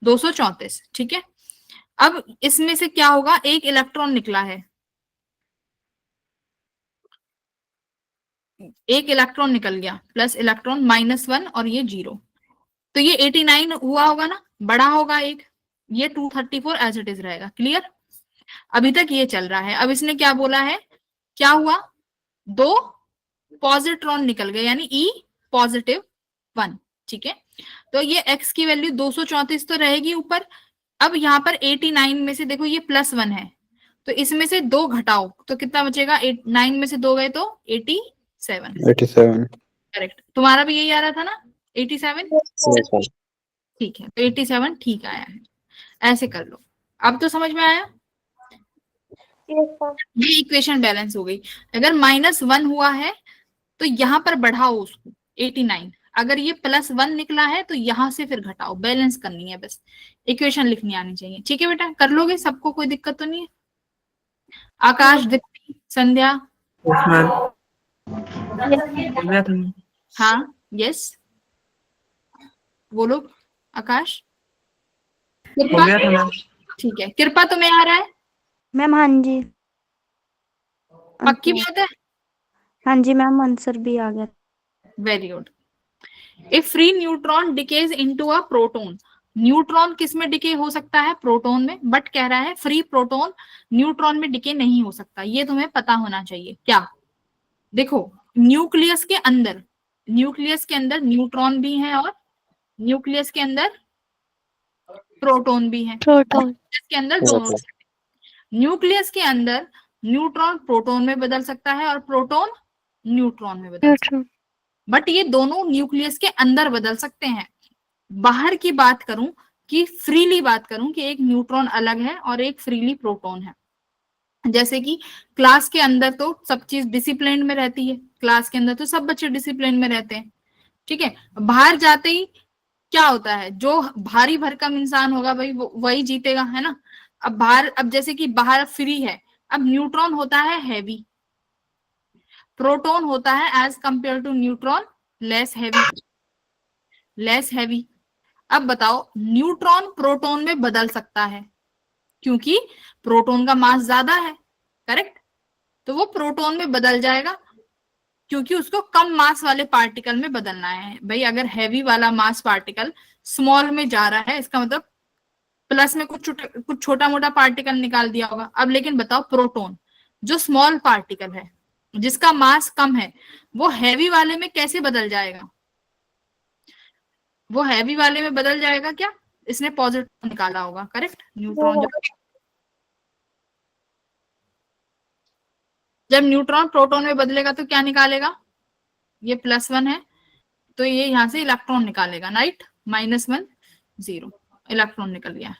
S1: 234, ठीक है। अब इसमें से क्या होगा, एक इलेक्ट्रॉन निकला है, एक इलेक्ट्रॉन निकल गया, प्लस इलेक्ट्रॉन -1 और ये 0, तो ये 89 हुआ होगा ना, बड़ा होगा एक, ये 234 एज इट इज रहेगा। क्लियर? अभी तक ये चल रहा है। अब इसने क्या बोला है, क्या हुआ, 2 पॉजिट्रॉन निकल गए, यानी E+1, ठीक है। तो ये x की वैल्यू 234 तो रहेगी ऊपर। अब यहाँ पर 89 में से देखो ये +1 है, तो इसमें से 2 घटाओ तो कितना बचेगा? 9 में से 2 गए तो 87।
S8: 87।
S1: करेक्ट, तुम्हारा भी यही आ रहा था ना, 87?
S4: Yes ma'am.
S1: ठीक है, तो 87 ठीक आया है। ऐसे कर लो, अब तो समझ में आया।
S2: Yes ma'am.
S1: ये इक्वेशन बैलेंस हो गई। अगर -1 हुआ है तो यहाँ पर बढ़ाओ उसको 89, अगर ये +1 निकला है तो यहाँ से फिर घटाओ, बैलेंस करनी है बस, इक्वेशन लिखनी आनी चाहिए। ठीक है बेटा, कर लोगे? सबको कोई दिक्कत तो नहीं है? आकाश, दीप्ति, संध्या,
S7: यस मैम। हो गया था।
S1: हाँ, यस, बोलो आकाश।
S7: हो
S1: कृपा,
S7: गया था मैम।
S1: ठीक है, कृपा तुम्हें आ रहा है?
S8: मैम हाँ जी,
S1: पक्की
S8: आंसर।
S1: बात है?
S8: हाँ जी मैम, आंसर भी आ गया।
S1: Very good. A free neutron decays into a proton. Neutron किस में डिके हो सकता है? प्रोटॉन में। बट कह रहा है फ्री प्रोटॉन न्यूट्रॉन में डिके नहीं हो सकता। ये तुम्हें पता होना चाहिए। क्या? देखो, न्यूक्लियस के अंदर, न्यूक्लियस के अंदर न्यूट्रॉन भी है और न्यूक्लियस के अंदर प्रोटॉन भी है।
S2: प्रोटॉन।
S1: न्यूक्लियस के अंदर दोनों, न्यूक्लियस के अंदर न्यूट्रॉन प्रोटॉन में बदल सकता है और प्रोटॉन न्यूट्रॉन में बदल सकता है।
S2: न्यूट्रॉन।
S1: बट ये दोनों न्यूक्लियस के अंदर बदल सकते हैं। बाहर की बात करूं, कि फ्रीली बात करूं, कि एक न्यूट्रॉन अलग है और एक फ्रीली प्रोटॉन है। जैसे कि क्लास के अंदर तो सब चीज डिसिप्लिन में रहती है, क्लास के अंदर तो सब बच्चे डिसिप्लिन में रहते हैं, ठीक है। बाहर जाते ही क्या होता है? जो भारी भरकम इंसान होगा भाई वही जीतेगा, है ना। अब बाहर, अब जैसे कि बाहर फ्री है, अब न्यूट्रॉन होता है हैवी, प्रोटॉन होता है as compare to neutron less heavy, less heavy. अब बताओ, न्यूट्रॉन प्रोटॉन में बदल सकता है क्योंकि प्रोटॉन का मास ज्यादा है, करेक्ट। तो वो प्रोटॉन में बदल जाएगा क्योंकि उसको कम मास वाले पार्टिकल में बदलना है। भाई अगर हैवी वाला मास पार्टिकल स्मॉल में जा रहा है, इसका मतलब प्लस में कुछ छोटा मोटा पार्टिकल निकाल दिया होगा। अब लेकिन बताओ, प्रोटॉन जो स्मॉल पार्टिकल है, जिसका मास कम है, वो हैवी वाले में कैसे बदल जाएगा? वो हैवी वाले में बदल जाएगा क्या? इसने पॉजिटिव निकाला होगा, करेक्ट। न्यूट्रॉन जब न्यूट्रॉन प्रोटॉन में बदलेगा तो क्या निकालेगा? ये +1 है तो ये यहां से इलेक्ट्रॉन निकालेगा, राइट। -1 0, इलेक्ट्रॉन निकल गया।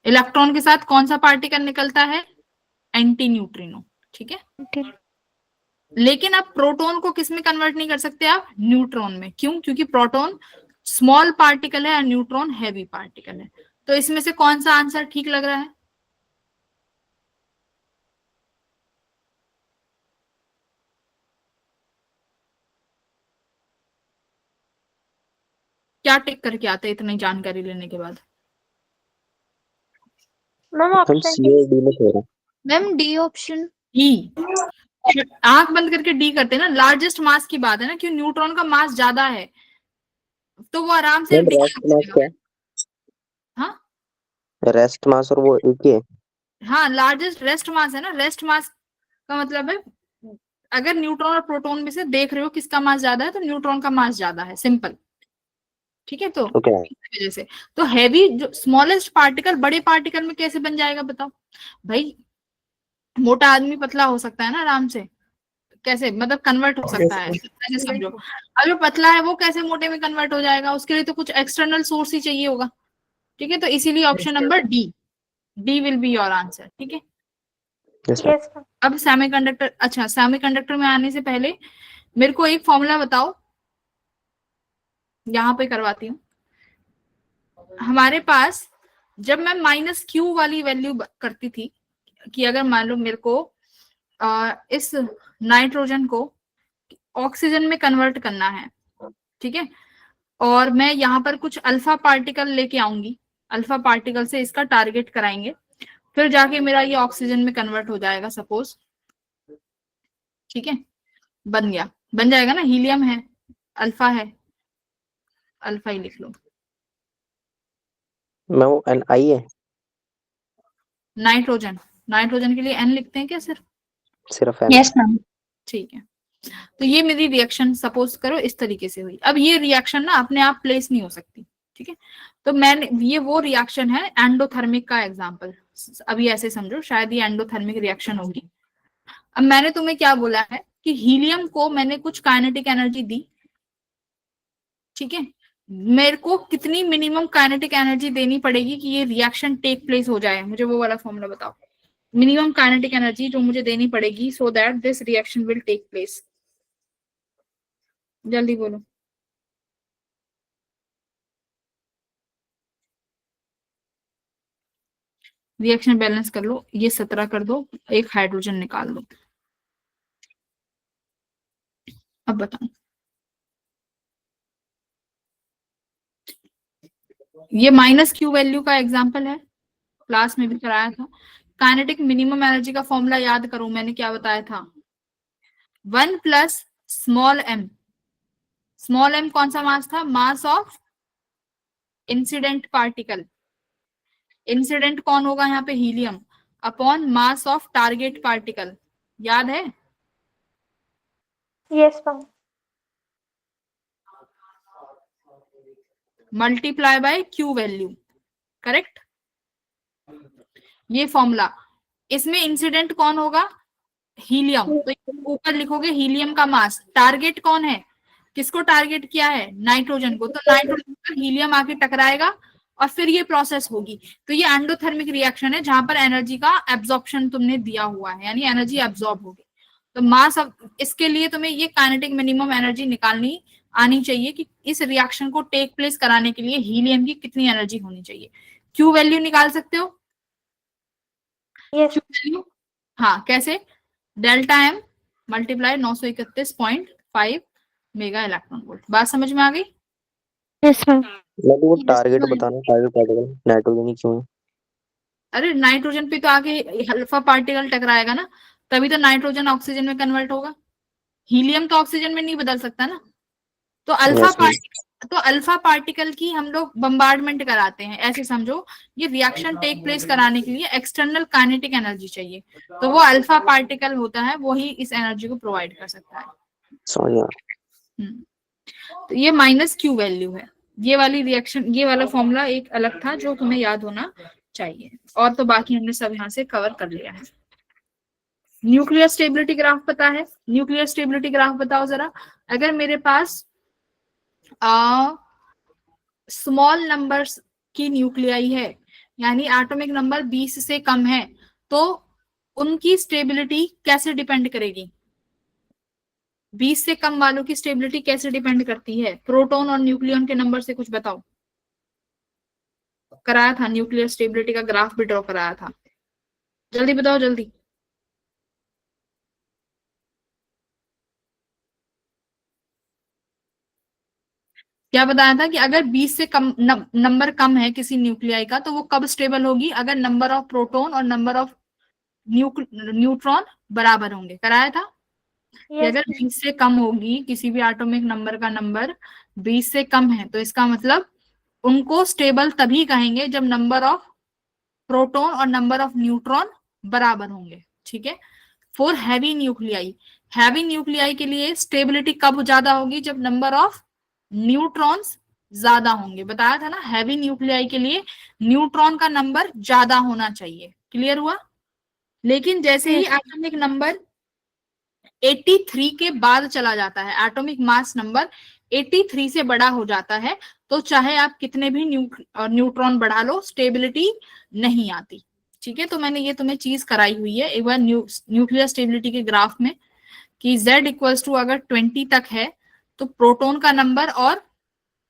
S1: इलेक्ट्रॉन के साथ कौन सा पार्टिकल निकलता है? एंटी न्यूट्रिनो, ठीक है। लेकिन आप प्रोटॉन को किस में कन्वर्ट नहीं कर सकते आप? न्यूट्रॉन में। क्यों? क्योंकि प्रोटॉन स्मॉल पार्टिकल है और न्यूट्रॉन हैवी पार्टिकल है। तो इसमें से कौन सा आंसर ठीक लग रहा है? क्या टिक करके आते हैं इतनी जानकारी लेने के बाद?
S2: मैम
S4: हम
S2: ऑप्शन
S4: सी और डी में कह रहे हैं।
S5: Ma'am D option.
S1: डी। आंख बंद करके डी करते हैं ना, लार्जेस्ट मास की बात है ना, क्यों? न्यूट्रॉन का मास ज्यादा है तो वो आराम से
S4: मैम रेस्ट मास क्या है?
S1: हाँ
S4: रेस्ट मास और वो एक ही है।
S1: हाँ, लार्जेस्ट रेस्ट मास है ना। रेस्ट मास का मतलब है, अगर न्यूट्रॉन और प्रोटॉन में से देख रहे हो किसका मास ज्यादा है, तो न्यूट्रॉन का मास ज्यादा है, सिंपल, ठीक है। तो
S4: ओके।
S1: इस वजह से तो हैवी जो स्मॉलेस्ट पार्टिकल बड़े पार्टिकल में कैसे बन जाएगा बताओ? भाई मोटा आदमी पतला हो सकता है ना आराम से, कैसे मतलब कन्वर्ट हो सकता है, ऐसे समझो। अब जो पतला है वो कैसे मोटे में कन्वर्ट हो जाएगा? उसके लिए तो कुछ एक्सटर्नल सोर्स ही चाहिए होगा, ठीक है। तो इसीलिए option number D, D will be your answer, ठीक है।
S4: Yes ma'am.
S2: Yes ma'am.
S1: अब सेमीकंडक्टर, अच्छा सेमीकंडक्टर में आने से पहले मेरे को एक फॉर्मूला बताओ, यहाँ पे करवाती हूँ। हमारे पास जब मैं -Q वाली वैल्यू करती थी, कि अगर मान लो मेरे को इस नाइट्रोजन को ऑक्सीजन में कन्वर्ट करना है, ठीक है, और मैं यहाँ पर कुछ अल्फा पार्टिकल लेके आऊंगी, अल्फा पार्टिकल से इसका टारगेट कराएंगे, फिर जाके मेरा ये ऑक्सीजन में कन्वर्ट हो जाएगा सपोज, ठीक है। बन गया, बन जाएगा ना, हीलियम है, अल्फा है, अल्फा ही लिख लो।
S4: मैं वो NI है।
S1: नाइट्रोजन, नाइट्रोजन के लिए N लिखते हैं क्या सिर्फ?
S4: सिर्फ N।
S5: Yes ma'am.
S1: ठीक है। तो ये मेरी रिएक्शन सपोज करो इस तरीके से हुई। अब ये रिएक्शन ना अपने आप प्लेस नहीं हो सकती, ठीक है। तो मैंने, ये वो रिएक्शन है एंडोथर्मिक का एग्जांपल, अभी ऐसे समझो, शायद ये एंडोथर्मिक रिएक्शन होगी। अब मैंने तुम्हें क्या बोला है कि हीलियम को मैंने कुछ काइनेटिक एनर्जी दी, ठीक है। मेरे को कितनी मिनिमम काइनेटिक एनर्जी देनी पड़ेगी कि ये रिएक्शन टेक प्लेस हो जाए? मुझे वो वाला फॉर्मूला बताओ, मिनिमम काइनेटिक एनर्जी जो मुझे देनी पड़ेगी so that this reaction will take place. जल्दी बोलो। रिएक्शन बैलेंस कर लो, ये 17 कर दो, एक हाइड्रोजन निकाल दो। अब बताओ, ये माइनस क्यू वैल्यू का एग्जांपल है, क्लास में भी कराया था। काइनेटिक मिनिमम एनर्जी का फॉर्मूला याद करो, मैंने क्या बताया था, 1 plus small M. Small M कौन सा मास था, mass of incident particle. Incident कौन होगा यहाँ पे, helium, upon mass of target particle, याद है।
S2: Yes, ma'am.
S1: Multiply by Q value, correct, ये फॉर्मूला। इसमें इंसिडेंट कौन होगा, हीलियम, तो ऊपर लिखोगे हीलियम का मास। टारगेट कौन है, किसको टारगेट किया है, नाइट्रोजन को, तो नाइट्रोजन पर हीलियम आके टकराएगा और फिर ये प्रोसेस होगी। तो ये एंडोथर्मिक रिएक्शन है जहां पर एनर्जी का एब्जॉर्प्शन तुमने दिया हुआ है, यानी एनर्जी एब्जॉर्ब होगी। तो मास ऑफ, इसके लिए तुम्हें ये काइनेटिक मिनिमम एनर्जी निकालनी आनी चाहिए कि इस रिएक्शन को टेक प्लेस कराने के लिए हीलियम की कितनी एनर्जी होनी चाहिए। क्यू वैल्यू निकाल सकते हो,
S2: Yes.
S1: क्यू वैल्यू, हाँ कैसे, delta M multiply 931.5 mega electron volt. बात समझ में आ गई।
S2: Yes, ma'am.
S4: मैं तो वो टारगेट बताना, टारगेट पार्टिकल नाइट्रोजन ही क्यों है?
S1: अरे नाइट्रोजन पे तो आगे अल्फा पार्टिकल टकराएगा ना, तभी तो नाइट्रोजन ऑक्सीजन में कन्वर्ट होगा। हीलियम तो ऑक्सीजन में नहीं बदल सकता ना। तो अल्फा पार्टिकल की हम लोग बम्बार्डमेंट कराते हैं, ऐसे समझो। ये रिएक्शन टेक प्लेस कराने के लिए एक्सटर्नल काइनेटिक एनर्जी चाहिए, तो वो अल्फा पार्टिकल होता है, वही इस एनर्जी को प्रोवाइड कर सकता है।
S4: समझ गया।
S1: तो ये माइनस क्यू वैल्यू है। ये वाली रिएक्शन, ये वाला फॉर्मूला एक अलग था जो तुम्हें याद होना चाहिए, और तो बाकी हमने सब यहाँ से कवर कर लिया है। न्यूक्लियर स्टेबिलिटी ग्राफ पता है, न्यूक्लियर स्टेबिलिटी ग्राफ बताओ जरा। अगर मेरे पास स्मॉल नंबर्स की न्यूक्लियाई है, यानी एटॉमिक नंबर 20 से कम है, तो उनकी स्टेबिलिटी कैसे डिपेंड करेगी, 20 से कम वालों की स्टेबिलिटी कैसे डिपेंड करती है, प्रोटॉन और न्यूक्लियन के नंबर से कुछ बताओ। कराया था, न्यूक्लियर स्टेबिलिटी का ग्राफ भी ड्रॉ कराया था, जल्दी बताओ जल्दी। क्या बताया था कि अगर 20 से कम नंबर कम है किसी न्यूक्लियाई का, तो वो कब स्टेबल होगी, अगर नंबर ऑफ प्रोटॉन और नंबर ऑफ न्यूट्रॉन बराबर होंगे। कराया था कि
S2: Yes.
S1: अगर 20 से कम होगी किसी भी एटॉमिक नंबर का, नंबर 20 से कम है, तो इसका मतलब उनको स्टेबल तभी कहेंगे जब नंबर ऑफ प्रोटॉन और नंबर ऑफ न्यूट्रॉन बराबर होंगे। ठीक है। For heavy nuclei, heavy nuclei के लिए स्टेबिलिटी कब ज्यादा होगी, जब नंबर ऑफ न्यूट्रॉन्स ज्यादा होंगे। बताया था ना, हैवी न्यूक्लियाई के लिए न्यूट्रॉन का नंबर ज्यादा होना चाहिए। क्लियर हुआ। लेकिन जैसे ही एटॉमिक नंबर 83 के बाद चला जाता है, एटॉमिक मास नंबर 83 से बड़ा हो जाता है, तो चाहे आप कितने भी न्यूट्रॉन बढ़ा लो, स्टेबिलिटी नहीं आती। ठीक है। तो मैंने ये तुम्हें चीज कराई हुई है एक बार न्यूक्लियर स्टेबिलिटी के ग्राफ में, कि Z इक्वल्स टू अगर 20 तक है तो प्रोटॉन का नंबर और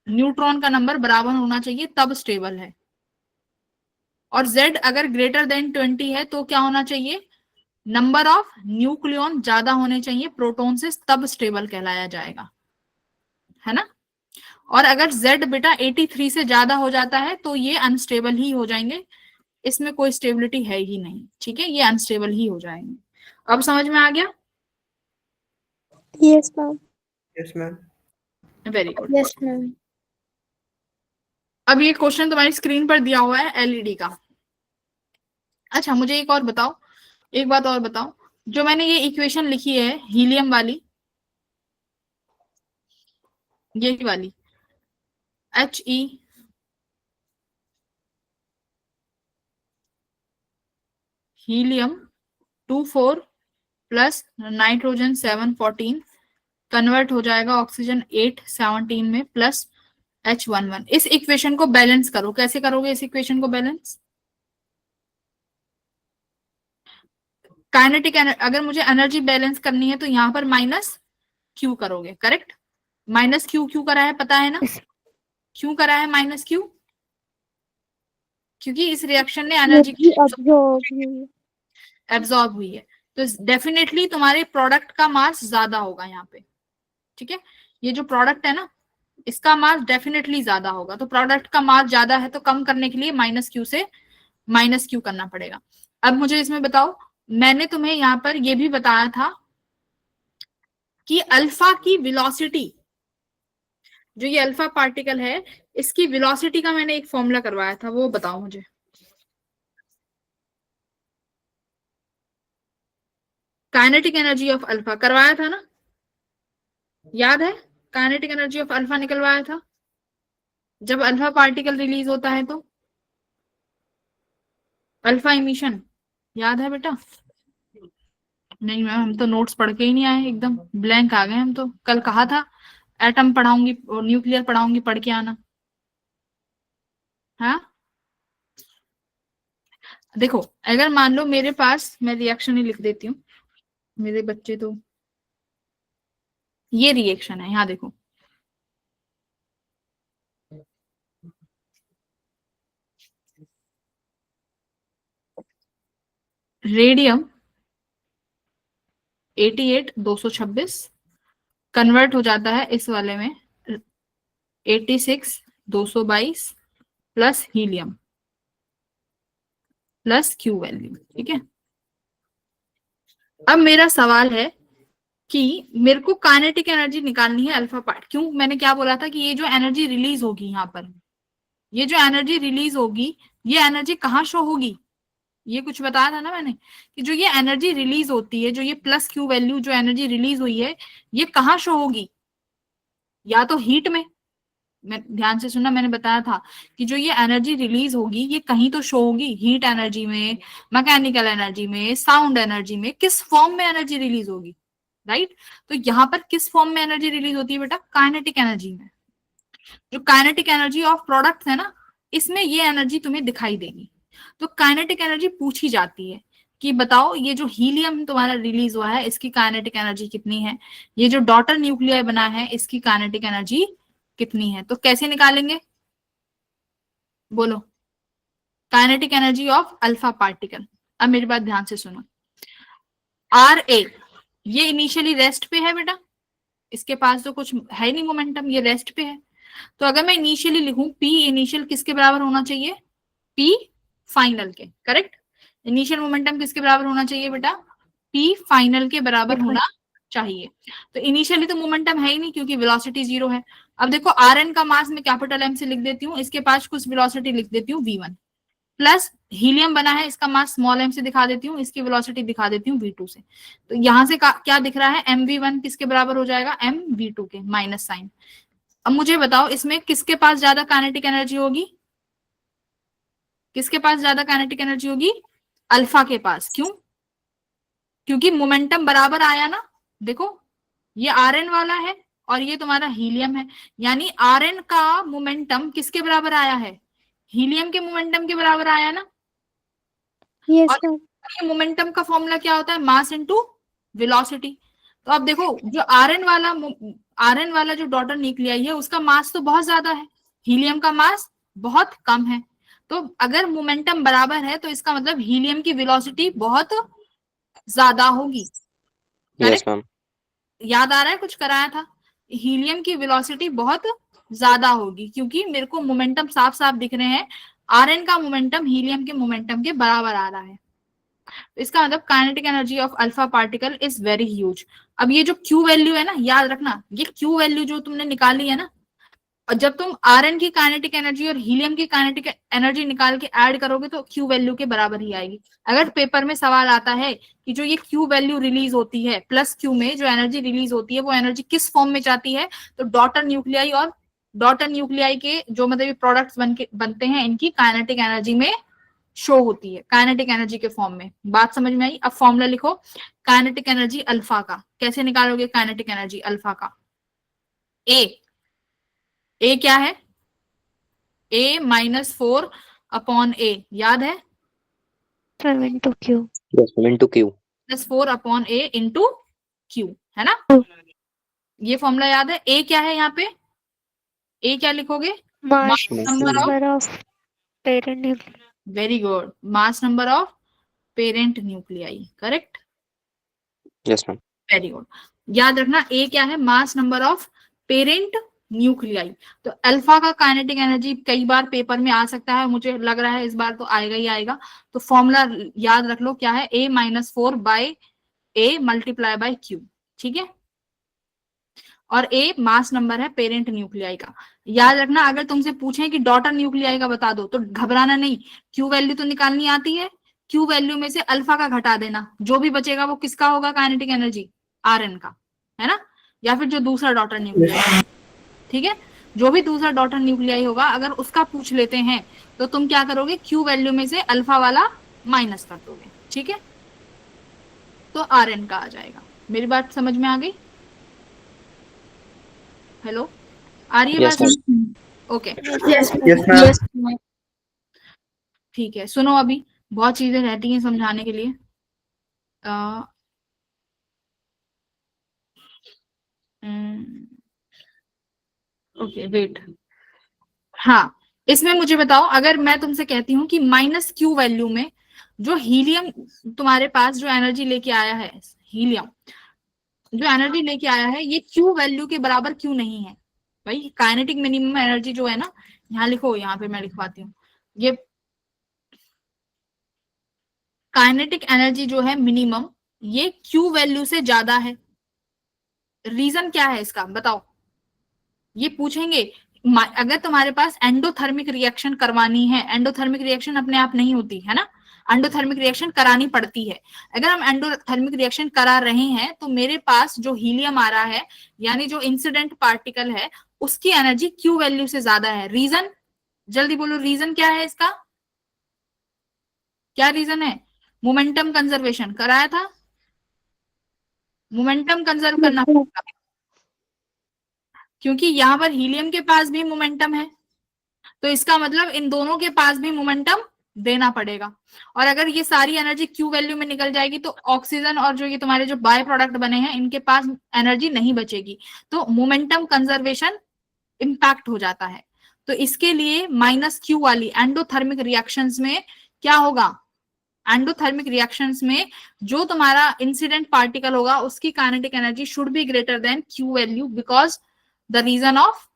S1: न्यूट्रॉन का नंबर बराबर होना चाहिए, तब स्टेबल है। और Z अगर ग्रेटर देन 20 है तो क्या होना चाहिए, नंबर ऑफ न्यूक्लियन ज्यादा होने चाहिए प्रोटॉन से, तब स्टेबल कहलाया जाएगा, है ना। और अगर Z बेटा 83 से ज्यादा हो जाता है तो ये अनस्टेबल ही हो जाएंगे, इसमें कोई स्टेबिलिटी है ही नहीं। ठीक है, ये अनस्टेबल ही हो जाएंगे। अब समझ में आ गया।
S2: Yes, ma'am.
S9: Yes ma'am.
S1: Very good.
S2: Yes, ma'am.
S1: अब ये क्वेश्चन तुम्हारी स्क्रीन पर दिया हुआ है एलईडी का। अच्छा मुझे एक और बताओ, एक बात और बताओ, जो मैंने ये इक्वेशन लिखी है हीलियम वाली, ये वाली He helium 24 plus nitrogen 714 convert हो जाएगा ऑक्सीजन 817 में प्लस H11। इस इक्वेशन को बैलेंस करो। कैसे करोगे इस इक्वेशन को बैलेंस, काइनेटिक अगर मुझे एनर्जी बैलेंस करनी है तो यहाँ पर माइनस क्यू करोगे, करेक्ट। माइनस क्यू क्यों करा है पता है ना, क्यों करा है माइनस क्यू, क्योंकि इस रिएक्शन ने एनर्जी एब्जॉर्ब हुई है, तो डेफिनेटली तुम्हारे प्रोडक्ट का मास ज्यादा होगा यहाँ पे। ठीक है, ये जो प्रोडक्ट है ना इसका मास डेफिनेटली ज्यादा होगा, तो प्रोडक्ट का मास ज्यादा है तो कम करने के लिए माइनस क्यू से माइनस क्यू करना पड़ेगा। अब मुझे इसमें बताओ, मैंने तुम्हें यहाँ पर ये भी बताया था कि अल्फा की वेलोसिटी, जो ये अल्फा पार्टिकल है इसकी वेलोसिटी का मैंने एक फॉर्मूला करवाया था, वो बताओ मुझे। काइनेटिक एनर्जी ऑफ अल्फा करवाया था ना, याद है? काइनेटिक एनर्जी ऑफ अल्फा निकलवाया था जब अल्फा पार्टिकल रिलीज होता है तो, अल्फा इमिशन, याद है बेटा? नहीं मैम, हम तो नोट्स पढ़ के ही नहीं आए, एकदम ब्लैंक आ गए हम तो। कल कहा था एटम पढ़ाऊंगी और न्यूक्लियर पढ़ाऊंगी, पढ़ के आना। हाँ देखो, अगर मान लो मेरे पास, मैं रिएक्शन ही लिख देती हूँ, मेरे बच्चे तो, ये रिएक्शन है, यहाँ देखो, रेडियम 88 226 कन्वर्ट हो जाता है इस वाले में 86 222 plus helium plus Q value. ठीक है, अब मेरा सवाल है कि मेरे को काइनेटिक एनर्जी निकालनी है अल्फा पार्ट। क्यों? मैंने क्या बोला था कि ये जो एनर्जी रिलीज होगी यहाँ पर, ये जो एनर्जी रिलीज होगी, ये एनर्जी कहाँ शो होगी? ये कुछ बताया था ना मैंने कि जो ये एनर्जी रिलीज होती है, जो ये प्लस क्यू वैल्यू जो एनर्जी रिलीज हुई है, ये कहाँ शो होगी? या तो हीट में, मैं ध्यान से सुनना, मैंने बताया था कि जो ये एनर्जी रिलीज होगी ये कहीं तो शो होगी, हीट एनर्जी में, मैकेनिकल एनर्जी में, साउंड एनर्जी में, किस फॉर्म में एनर्जी रिलीज होगी, राइट? तो यहाँ पर किस फॉर्म में एनर्जी रिलीज होती है बेटा? काइनेटिक एनर्जी में। जो काइनेटिक एनर्जी ऑफ प्रोडक्ट्स है ना, इसमें ये एनर्जी तुम्हें दिखाई देगी। तो काइनेटिक एनर्जी पूछी जाती है कि बताओ ये जो हीलियम तुम्हारा रिलीज हुआ है इसकी काइनेटिक एनर्जी कितनी है, ये जो डॉटर न्यूक्लियर बना है इसकी काइनेटिक एनर्जी कितनी है। तो कैसे निकालेंगे बोलो? Kinetic energy of alpha particle. अब मेरी बात ध्यान से सुनो, आर ए ये इनिशियली रेस्ट पे है बेटा, इसके पास तो कुछ है नहीं मोमेंटम, ये रेस्ट पे है। तो अगर मैं इनिशियली लिखूं, पी इनिशियल किसके बराबर होना चाहिए? पी फाइनल के, करेक्ट? इनिशियल मोमेंटम किसके बराबर होना चाहिए बेटा? पी फाइनल के बराबर होना चाहिए। तो इनिशियली तो मोमेंटम है ही नहीं क्योंकि वेलोसिटी 0 है। अब देखो आर एन का मास मैं कैपिटल एम से लिख देती हूँ, इसके पास कुछ वेलोसिटी लिख देती हूँ v1, प्लस हीलियम बना है इसका मास स्मॉल एम से दिखा देती हूँ, इसकी वेलोसिटी दिखा देती हूँ v2 से। तो यहां से क्या दिख रहा है? mv1 किसके बराबर हो जाएगा? mv2 के, माइनस साइन। अब मुझे बताओ इसमें किसके पास ज्यादा काइनेटिक एनर्जी होगी? किसके पास ज्यादा काइनेटिक एनर्जी होगी? अल्फा के पास। क्यों? क्योंकि मोमेंटम बराबर आया ना। देखो ये आर एन वाला है और ये तुम्हारा हीलियम है, यानी आर एन का मोमेंटम किसके बराबर आया है? हीलियम के मोमेंटम के बराबर आया ना।
S2: यस
S1: और
S2: मैम।
S1: ये मोमेंटम का फॉर्मूला क्या होता है? Mass into velocity. तो अब देखो जो आर एन वाला जो डॉटर न्यूक्लियाई है उसका मास तो बहुत ज्यादा है, हीलियम का मास बहुत कम है। तो अगर मोमेंटम बराबर है तो इसका मतलब हीलियम की वेलोसिटी बहुत ज्यादा होगी।
S4: Yes ma'am.
S1: याद आ रहा है? कुछ कराया था, हीलियम की वेलोसिटी बहुत ज्यादा होगी क्योंकि मेरे को मोमेंटम साफ साफ दिख रहे हैं, आर एन का मोमेंटम हीलियम के मोमेंटम के बराबर आ रहा है। तो इसका मतलब kinetic energy of alpha particle is very huge. अब ये जो क्यू वैल्यू है ना, याद रखना, ये क्यू वैल्यू जो तुमने निकाली है ना, और जब तुम आर एन की काइनेटिक एनर्जी और हीलियम की काइनेटिक एनर्जी निकाल के ऐड करोगे तो क्यू वैल्यू के बराबर ही आएगी। अगर पेपर में सवाल आता है कि जो ये क्यू वैल्यू रिलीज होती है, प्लस क्यू में जो एनर्जी रिलीज होती है वो एनर्जी किस फॉर्म में जाती है, तो डॉटर न्यूक्लियाई और डॉटर न्यूक्लियाई के जो मतलब प्रोडक्ट्स बनते हैं इनकी काइनेटिक एनर्जी में शो होती है, काइनेटिक एनर्जी के फॉर्म में। बात समझ में आई? अब फॉर्मूला लिखो काइनेटिक एनर्जी अल्फा का। कैसे निकालोगे काइनेटिक एनर्जी अल्फा का? ए क्या है? a -4 अपॉन a, याद है?
S2: 7 into Q।
S4: Yes ma'am, into Q.
S1: +4 upon a into Q, है ना? ये फॉर्मूला याद है? a क्या है यहाँ पे? a क्या लिखोगे?
S2: Mass
S1: number of,
S2: number of parent nucleus.
S1: Very good, mass number of parent nuclei, correct?
S4: Yes ma'am.
S1: Very good. याद रखना ए क्या है, mass number of parent nuclei. तो अल्फा का काइनेटिक एनर्जी कई बार पेपर में आ सकता है, मुझे लग रहा है इस बार तो आएगा ही आएगा। तो फॉर्मूला याद रख लो क्या है, A-4 by A multiply by Q, ठीक है। और A मास नंबर है पेरेंट न्यूक्लियाई का। याद रखना अगर तुमसे पूछें कि डॉटर न्यूक्लियाई का बता दो तो घबराना नहीं, Q वैल्यू तो निकालनी आती है, Q वैल्यू में से अल्फा का घटा देना, जो भी बचेगा वो किसका होगा, काइनेटिक एनर्जी Rn का, है ना, या फिर जो दूसरा डॉटर न्यूक्लियाई, ठीक है, जो भी दूसरा डॉटर न्यूक्लियाई होगा अगर उसका पूछ लेते हैं तो तुम क्या करोगे, Q वैल्यू में से अल्फा वाला माइनस कर दोगे, ठीक है, तो Rn का आ जाएगा। मेरी बात समझ में आ गई? हेलो, आ रही है
S4: Yes,
S1: बात? Okay,
S2: yes ma'am.
S1: ठीक है। सुनो, अभी बहुत चीजें रहती हैं समझाने के लिए। ओके वेट, हाँ, इसमें मुझे बताओ, अगर मैं तुमसे कहती हूँ कि माइनस Q वैल्यू में जो हीलियम तुम्हारे पास जो एनर्जी लेके आया है, हीलियम जो एनर्जी लेके आया है, ये Q वैल्यू के बराबर क्यों नहीं है भाई? काइनेटिक मिनिमम एनर्जी जो है ना, यहाँ लिखो, यहाँ पे मैं लिखवाती हूँ, ये काइनेटिक एनर्जी जो है मिनिमम, ये Q वैल्यू से ज्यादा है। रीजन क्या है इसका बताओ, ये पूछेंगे। अगर तुम्हारे पास एंडोथर्मिक रिएक्शन करवानी है, एंडोथर्मिक रिएक्शन अपने आप नहीं होती है ना, एंडोथर्मिक रिएक्शन करानी पड़ती है। अगर हम एंडोथर्मिक रिएक्शन करा रहे हैं तो मेरे पास जो हीलियम आ रहा है, यानी जो इंसिडेंट पार्टिकल है, उसकी एनर्जी Q वैल्यू से ज्यादा है। रीजन जल्दी बोलो, रीजन क्या है इसका, क्या रीजन है? मोमेंटम कंजर्वेशन कराया था, मोमेंटम कंजर्व करना पड़ेगा, क्योंकि यहाँ पर हीलियम के पास भी मोमेंटम है, तो इसका मतलब इन दोनों के पास भी मोमेंटम देना पड़ेगा। और अगर ये सारी एनर्जी Q वैल्यू में निकल जाएगी तो ऑक्सीजन और जो ये तुम्हारे जो बाय प्रोडक्ट बने हैं, इनके पास एनर्जी नहीं बचेगी, तो मोमेंटम कंजर्वेशन इम्पैक्ट हो जाता है। तो इसके लिए माइनस Q वाली एंडोथर्मिक रिएक्शंस में क्या होगा, एंडोथर्मिक रिएक्शंस में जो तुम्हारा इंसिडेंट पार्टिकल होगा उसकी kinetic energy should be greater than Q value, because the reason of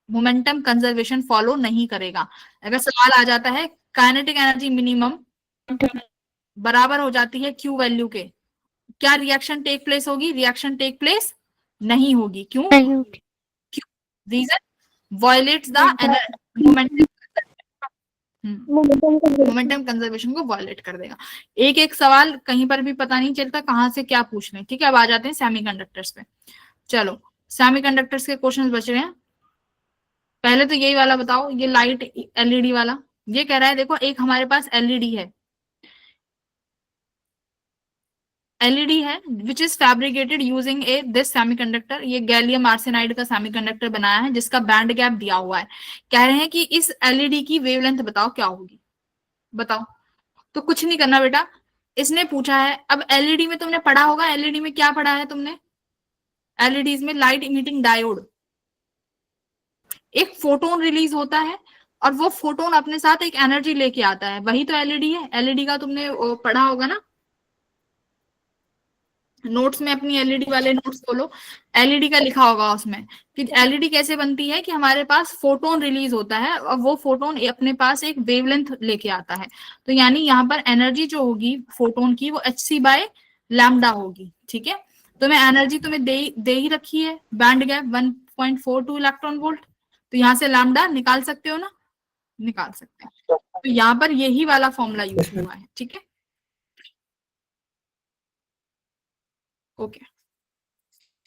S1: momentum conservation follow नहीं करेगा। अगर सवाल आ जाता है काइनेटिक एनर्जी मिनिमम बराबर हो जाती है Q वैल्यू के, क्या रिएक्शन टेक प्लेस होगी? रिएक्शन टेक प्लेस नहीं होगी। क्यों? Reason violates the momentum conservation को वायलेट कर देगा। एक एक सवाल कहीं पर भी पता नहीं चलता कहां से क्या पूछ लें, ठीक है। अब आ जाते हैं सेमीकंडक्टर्स पे। चलो, सेमीकंडक्टर्स के क्वेश्चंस बच रहे हैं। पहले तो यही वाला बताओ, ये लाइट एलईडी वाला, ये कह रहा है देखो एक हमारे पास एलईडी है, एलईडी है which is fabricated using A this semiconductor. ये गैलियम आर्सेनाइड का सेमीकंडक्टर बनाया है जिसका बैंड गैप दिया हुआ है। कह रहे हैं कि इस एलईडी की वेवलेंथ बताओ क्या होगी, बताओ। तो कुछ नहीं करना बेटा, इसने पूछा है। अब एलईडी में तुमने पढ़ा होगा, एलईडी में क्या पढ़ा है तुमने? एलईडीज में लाइट इमिटिंग डायोड, एक फोटोन रिलीज होता है और वो फोटोन अपने साथ एक एनर्जी लेके आता है, वही तो एलईडी है। एलईडी का तुमने पढ़ा होगा ना नोट्स में, अपनी एलईडी वाले नोट्स खोलो, एलईडी का लिखा होगा उसमें कि एलईडी कैसे बनती है, कि हमारे पास फोटोन रिलीज होता है और वो फोटोन अपने पास एक वेवलेंथ लेके आता है। तो यानी यहाँ पर एनर्जी जो होगी फोटोन की वो hc/λ होगी, ठीक है। तो मैं एनर्जी तुम्हें दे ही रखी है, बैंड गैप 1.42 इलेक्ट्रॉन वोल्ट, तो यहाँ से लैम्डा निकाल सकते हो ना, निकाल सकते हैं। तो यहाँ पर यही वाला फॉर्मूला यूज हुआ है, ठीक है। ओके,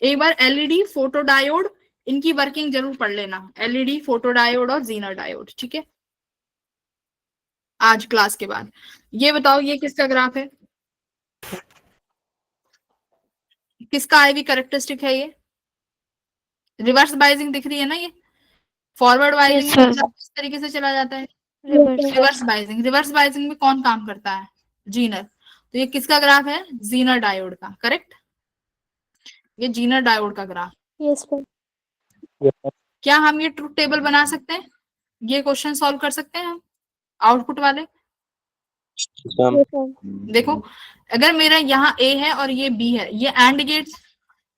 S1: एक बार एलईडी फोटोडायोड इनकी वर्किंग जरूर पढ़ लेना, एलईडी फोटोडायोड और जीनर डायोड, ठीक है, आज क्लास के बाद। ये बताओ ये किसका ग्राफ है, किसका आईवी कैरेक्टरिस्टिक है? ये रिवर्स बाइजिंग दिख रही है ना, ये फॉरवर्ड बाइजिंग में इस तरीके से चला जाता है, रिवर्स बाइजिंग। रिवर्स बाइजिंग में कौन काम करता है? जीनर। तो ये किसका ग्राफ है? जीनर डायोड का, करेक्ट। ये जीनर डायोड का ग्राफ।
S2: Yes ma'am.
S1: क्या हम ये ट्रुथ टेबल बना सकते हैं? ये क्वेश्चन सॉल्व कर सकते हैं हम आउटपुट वाले? देखो, अगर मेरा यहाँ ए है और ये बी है, ये एंड गेट्स,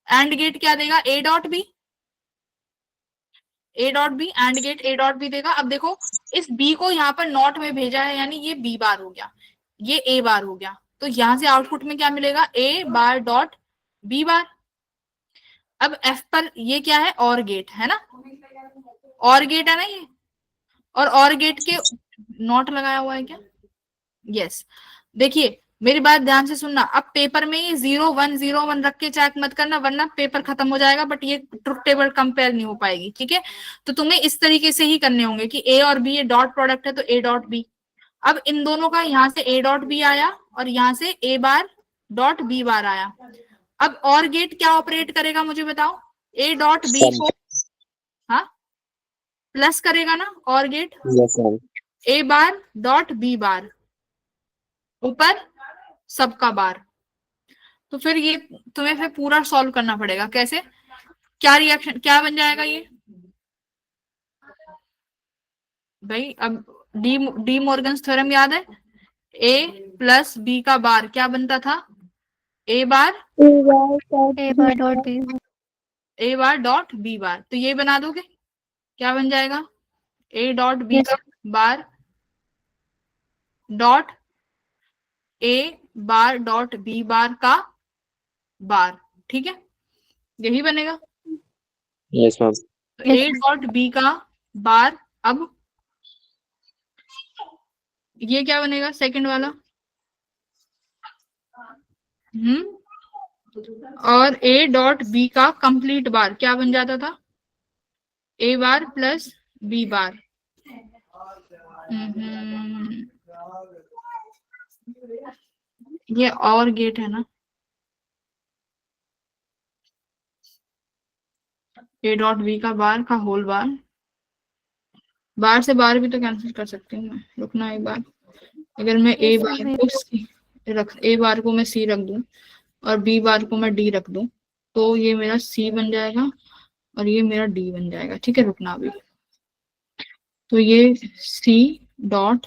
S1: एंड गेट क्या देगा, A dot B, A dot B, and gate A dot B देगा। अब देखो इस बी को यहाँ पर नॉट में भेजा है, यानी ये बी बार हो गया, ये ए बार हो गया, तो यहां से आउटपुट में क्या मिलेगा, ए बार डॉट बी बार। अब एफ पर ये क्या है, और गेट है ना, और गेट है ना ये, और गेट के नॉट लगाया हुआ है क्या, यस। देखिए मेरी बात ध्यान से सुनना, अब पेपर में ये 0 1 0 1 रख के चेक मत करना, वरना पेपर खत्म हो जाएगा, बट ये ट्रुथ टेबल कंपेयर नहीं हो पाएगी, ठीक है। तो तुम्हें इस तरीके से ही करने होंगे कि ए और बी ये डॉट प्रोडक्ट है, तो ए डॉट बी। अब इन दोनों का यहाँ से ए डॉट बी आया और यहाँ से ए बार डॉट बी बार आया। अब और गेट क्या ऑपरेट करेगा मुझे बताओ, ए डॉट बी को हाँ प्लस करेगा ना, और गेट
S4: यस मैम।
S1: ए बार डॉट बी बार ऊपर सबका बार। तो फिर ये तुम्हें फिर पूरा सॉल्व करना पड़ेगा, कैसे, क्या रिएक्शन क्या बन जाएगा ये भाई। अब डी मॉर्गन्स थ्योरम याद है, ए प्लस बी का बार क्या बनता था, A bar
S2: A bar dot B bar.
S1: A bar dot B bar. तो ये बना दोगे, क्या बन जाएगा, ए डॉट बी
S2: Yes.
S1: का bar dot A bar dot B bar का बार, ठीक है, यही बनेगा।
S4: Yes ma'am.
S1: तो ए डॉट बी का बार, अब ये क्या बनेगा सेकंड वाला, और ए डॉट बी का कंप्लीट बार क्या बन जाता था, ए बार प्लस बी बार। ये और गेट है ना, ए डॉट बी का बार का होल बार, बार से बार भी तो कैंसिल कर सकती हूँ मैं, रुकना एक बार। अगर मैं ए बार को सी रख, ए बार को मैं सी रख दूं और बी बार को मैं डी रख दूं, तो ये मेरा सी बन जाएगा और ये मेरा डी बन जाएगा, ठीक है, रुकना अभी। तो ये सी डॉट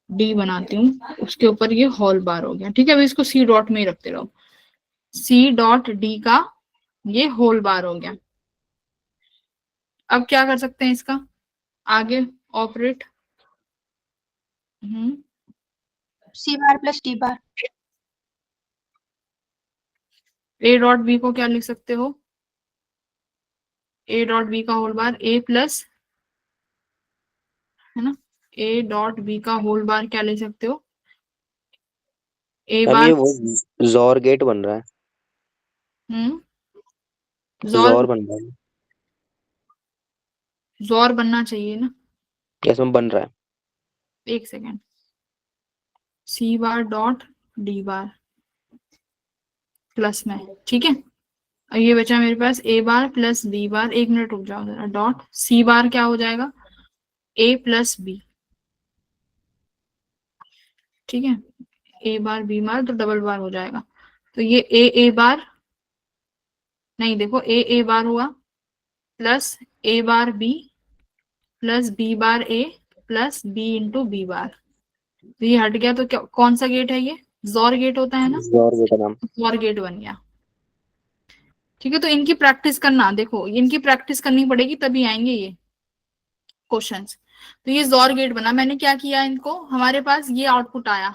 S1: डी बनाती हूँ, उसके ऊपर ये होल बार हो गया, ठीक है। अभी इसको सी डॉट में ही रखते रहो, सी डॉट डी का ये होल बार हो गया। अब क्या कर सकते हैं इसका आगे operate,
S5: C bar plus D bar.
S1: A dot B को क्या लिख सकते हो, ए डॉट बी का होल बार ए प्लस, है ना, ए डॉट बी का होल बार क्या ले सकते हो, ए
S4: मैम
S1: बार
S4: ये वो जोर गेट बन रहा है, जोर बन रहा है।
S1: जोर बनना चाहिए ना,
S4: यस मैम बन रहा है।
S1: एक second, C bar dot D bar plus में, ठीक है। अब ये बचा मेरे पास ए बार प्लस बी बार, एक मिनट रुक जाओ जरा, डॉट सी बार क्या हो जाएगा, ए प्लस बी, ठीक है, ए बार बी बार तो डबल बार हो जाएगा। तो ये ए बार नहीं, देखो ए बार हुआ plus A bar B plus B bar A plus B into B bar, तो ये हट गया। तो क्या कौन सा गेट है ये, जोर गेट होता है ना,
S4: जोर गेट है मैम।
S1: जोर गेट बन गया, ठीक है। तो इनकी प्रैक्टिस करना, देखो इनकी प्रैक्टिस करनी पड़ेगी तभी आएंगे ये क्वेश्चंस। तो ये जोर गेट बना, मैंने क्या किया इनको, हमारे पास ये आउटपुट आया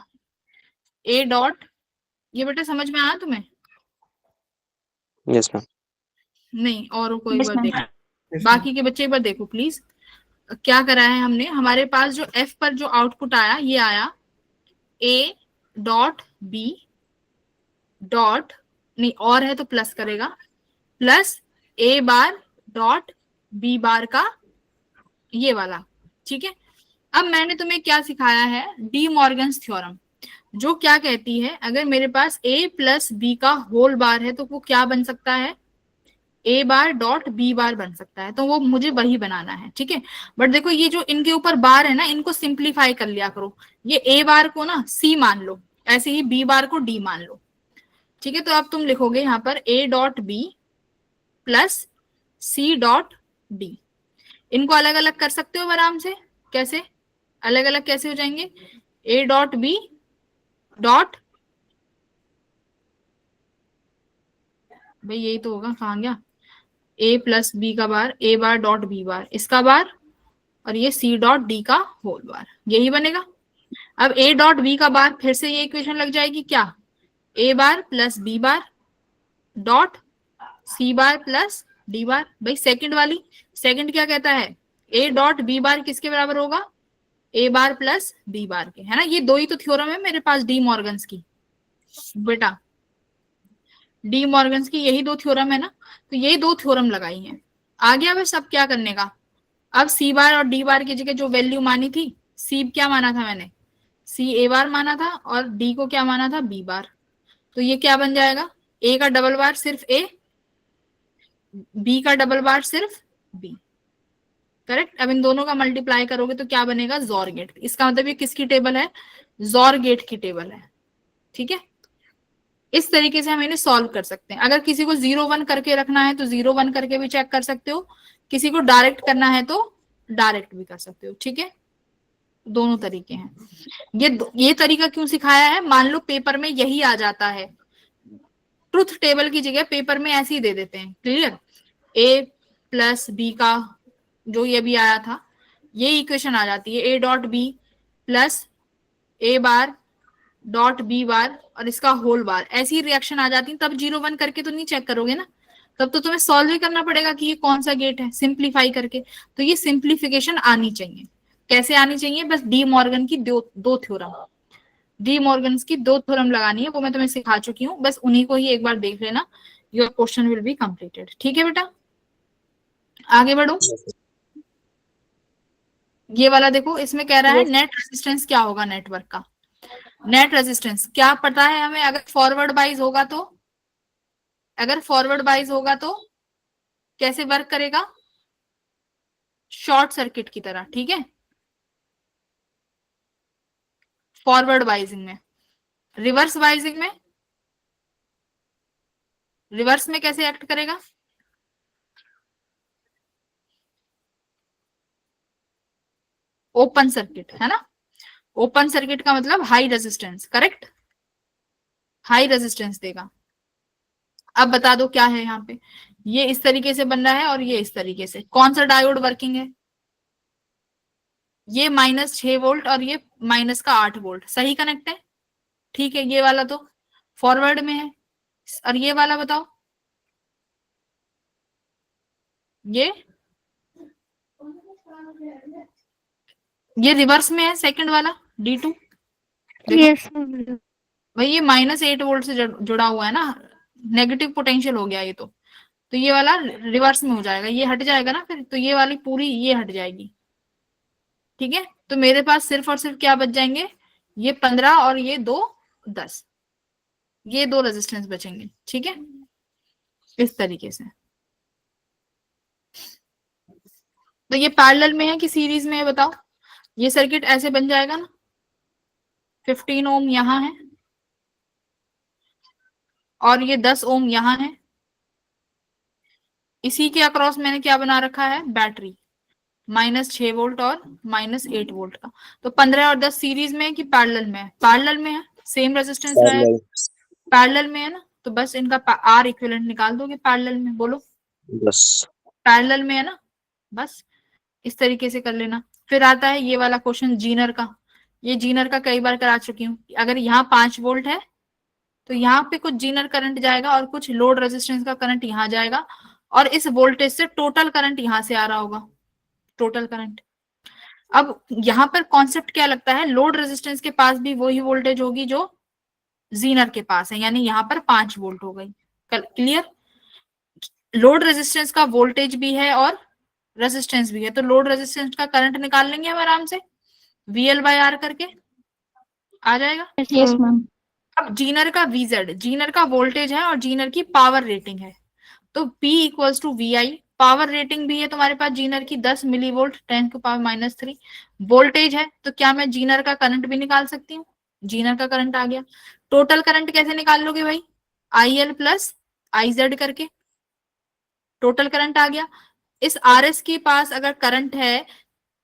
S1: ए डॉट, ये बेटा समझ में आया तुम्हें,
S4: यस मैम।
S1: नहीं और कोई
S5: Yes,
S1: बार
S5: ma'am.
S1: देखो, बाकी के बच्चे एक बार देखो प्लीज। क्या करा है हमने, हमारे पास जो एफ पर जो आउटपुट आया ये आया ए डॉट बी डॉट, नहीं और है तो प्लस करेगा, plus A bar dot B bar का ये वाला, ठीक है। अब मैंने तुम्हें क्या सिखाया है, डी मॉर्गन्स थ्योरम, जो क्या कहती है अगर मेरे पास ए प्लस बी का होल बार है तो वो क्या बन सकता है, ए बार डॉट बी बार बन सकता है, तो वो मुझे वही बनाना है, ठीक है। बट देखो ये जो इनके ऊपर बार है ना, इनको सिंप्लीफाई कर लिया करो, ये ए बार को ना सी मान लो, ऐसे ही बी बार को डी मान लो, ठीक है। तो अब तुम लिखोगे यहाँ पर A dot B plus C dot D, इनको अलग अलग कर सकते हो आराम से, कैसे अलग अलग कैसे हो जाएंगे, ए डॉट बी डॉट भाई यही तो होगा, कहाँ गया, ए प्लस बी का बार, ए बार डॉट बी बार इसका बार, और ये सी डॉट डी का होल बार, यही बनेगा। अब ए डॉट बी का बार, फिर से ये इक्वेशन लग जाएगी क्या, A bar plus B bar dot C bar plus D bar. भाई सेकंड वाली, सेकंड क्या कहता है, ए डॉट बी बार किसके बराबर होगा, ए बार प्लस बी बार के, है ना। ये दो ही तो थ्योरम है मेरे पास डी मॉर्गन्स की बेटा, डी मॉर्गन्स की यही दो थ्योरम है ना, तो यही दो थ्योरम लगाई हैं। आ गया बस अब क्या करने का, अब सी बार और डी बार की जगह जो वैल्यू मानी थी, सी क्या माना था मैंने, सी ए बार माना था, और डी को क्या माना था, बी बार। तो ये क्या बन जाएगा, ए का डबल बार सिर्फ ए, बी का डबल बार सिर्फ बी, करेक्ट। अब इन दोनों का मल्टीप्लाई करोगे तो क्या बनेगा, जॉर गेट। इसका मतलब ये किसकी टेबल है, जॉर गेट की टेबल है, ठीक है। इस तरीके से हम इन्हें सॉल्व कर सकते हैं। अगर किसी को 0 1 करके रखना है तो 0 1 करके भी चेक कर सकते हो, किसी को डायरेक्ट करना है तो डायरेक्ट भी कर सकते हो, ठीक है। दोनों तरीके हैं। ये तरीका क्यों सिखाया है, मान लो पेपर में यही आ जाता है, ट्रुथ टेबल की जगह पेपर में ऐसे ही दे देते हैं, क्लियर। ए प्लस बी का जो ये भी आया था, ये इक्वेशन आ जाती है, A dot B plus A bar dot B bar और इसका होल बार, ऐसी रिएक्शन आ जाती है। तब 0 1 करके तो नहीं चेक करोगे ना, तब तो तुम्हें सॉल्व ही करना पड़ेगा कि ये कौन सा गेट है, सिंप्लीफाई करके। तो ये सिंप्लीफिकेशन आनी चाहिए। कैसे आनी चाहिए, बस डी मॉर्गन की दो थ्योरम, डी मॉर्गन की दो थ्योरम लगानी है, वो मैं तुम्हें सिखा चुकी हूँ, बस उन्हीं को ही एक बार देख लेना, your question will be completed, ठीक है बेटा। आगे बढ़ो, ये वाला देखो, इसमें कह रहा है नेट रेजिस्टेंस क्या होगा नेटवर्क का। नेट रेजिस्टेंस क्या पता है हमें, अगर फॉरवर्ड बाइज होगा तो, अगर फॉरवर्ड बाइज होगा तो कैसे वर्क करेगा, शॉर्ट सर्किट की तरह, ठीक है। फॉरवर्ड बाइजिंग में, रिवर्स बाइजिंग में, रिवर्स में कैसे एक्ट करेगा, ओपन सर्किट, है ना। ओपन सर्किट का मतलब high resistance, correct, high resistance देगा। अब बता दो क्या है यहाँ पे, ये इस तरीके से बन रहा है और ये इस तरीके से, कौन सा डायोड वर्किंग है, ये -6 वोल्ट और ये -8 वोल्ट, सही कनेक्ट है, ठीक है। ये वाला तो फॉरवर्ड में है, और ये वाला बताओ, ये रिवर्स में है, सेकंड वाला D2।
S2: यस
S1: भाई ये -8 वोल्ट से जुड़ा हुआ है ना, नेगेटिव पोटेंशियल हो गया ये तो ये वाला रिवर्स में हो जाएगा, ये हट जाएगा ना फिर, तो ये वाली पूरी ये हट जाएगी, ठीक है। तो मेरे पास सिर्फ और सिर्फ क्या बच जाएंगे, ये 15 और ये 2 10, ये दो रेजिस्टेंस बचेंगे, ठीक है, इस तरीके से। तो ये पैरेलल में है कि सीरीज में है बताओ, ये सर्किट ऐसे बन जाएगा ना, 15 ओम यहाँ है और ये 10 ओम यहाँ है, इसी के अक्रॉस मैंने क्या बना रखा है, बैटरी, -6 वोल्ट और -8 वोल्ट का। तो 15 और 10 सीरीज में है कि पैरेलल में है, पैरेलल में है, सेम रेजिस्टेंस रहेगा, पैरेलल में है ना, तो बस इनका आर इक्विवेलेंट निकाल दोगे पैरेलल में, बोलो
S4: बस
S1: पैरेलल में है ना, बस इस तरीके से कर लेना। फिर आता है ये वाला क्वेश्चन जीनर का, ये जीनर का कई बार करा चुकी हूँ। अगर यहाँ 5 वोल्ट है तो यहाँ पे कुछ जीनर करंट जाएगा और कुछ लोड रेजिस्टेंस का करंट यहाँ जाएगा, और इस वोल्टेज से टोटल करंट यहाँ से आ रहा होगा, टोटल करंट। अब यहाँ पर कॉन्सेप्ट क्या लगता है, लोड रेजिस्टेंस के पास भी वही वोल्टेज होगी जो जीनर के पास है, यानी यहाँ पर 5 वोल्ट हो गई, क्लियर। लोड रेजिस्टेंस का वोल्टेज भी है और रेजिस्टेंस भी है, तो लोड रेजिस्टेंस का करंट निकाल लेंगे हम आराम से, VL/R करके आ जाएगा।
S5: Yes ma'am.
S1: अब जीनर का VZ, जीनर का वोल्टेज है और जीनर की पावर रेटिंग है, तो P = VI, पावर रेटिंग भी है तुम्हारे पास जीनर की 10 मिलीवोल्ट 10⁻³ वोल्टेज है, तो क्या मैं जीनर का करंट भी निकाल सकती हूँ, जीनर का करंट आ गया। टोटल करंट कैसे निकाल लोगे भाई, IL + IZ करके, टोटल करंट आ गया। इस RS के पास अगर करंट है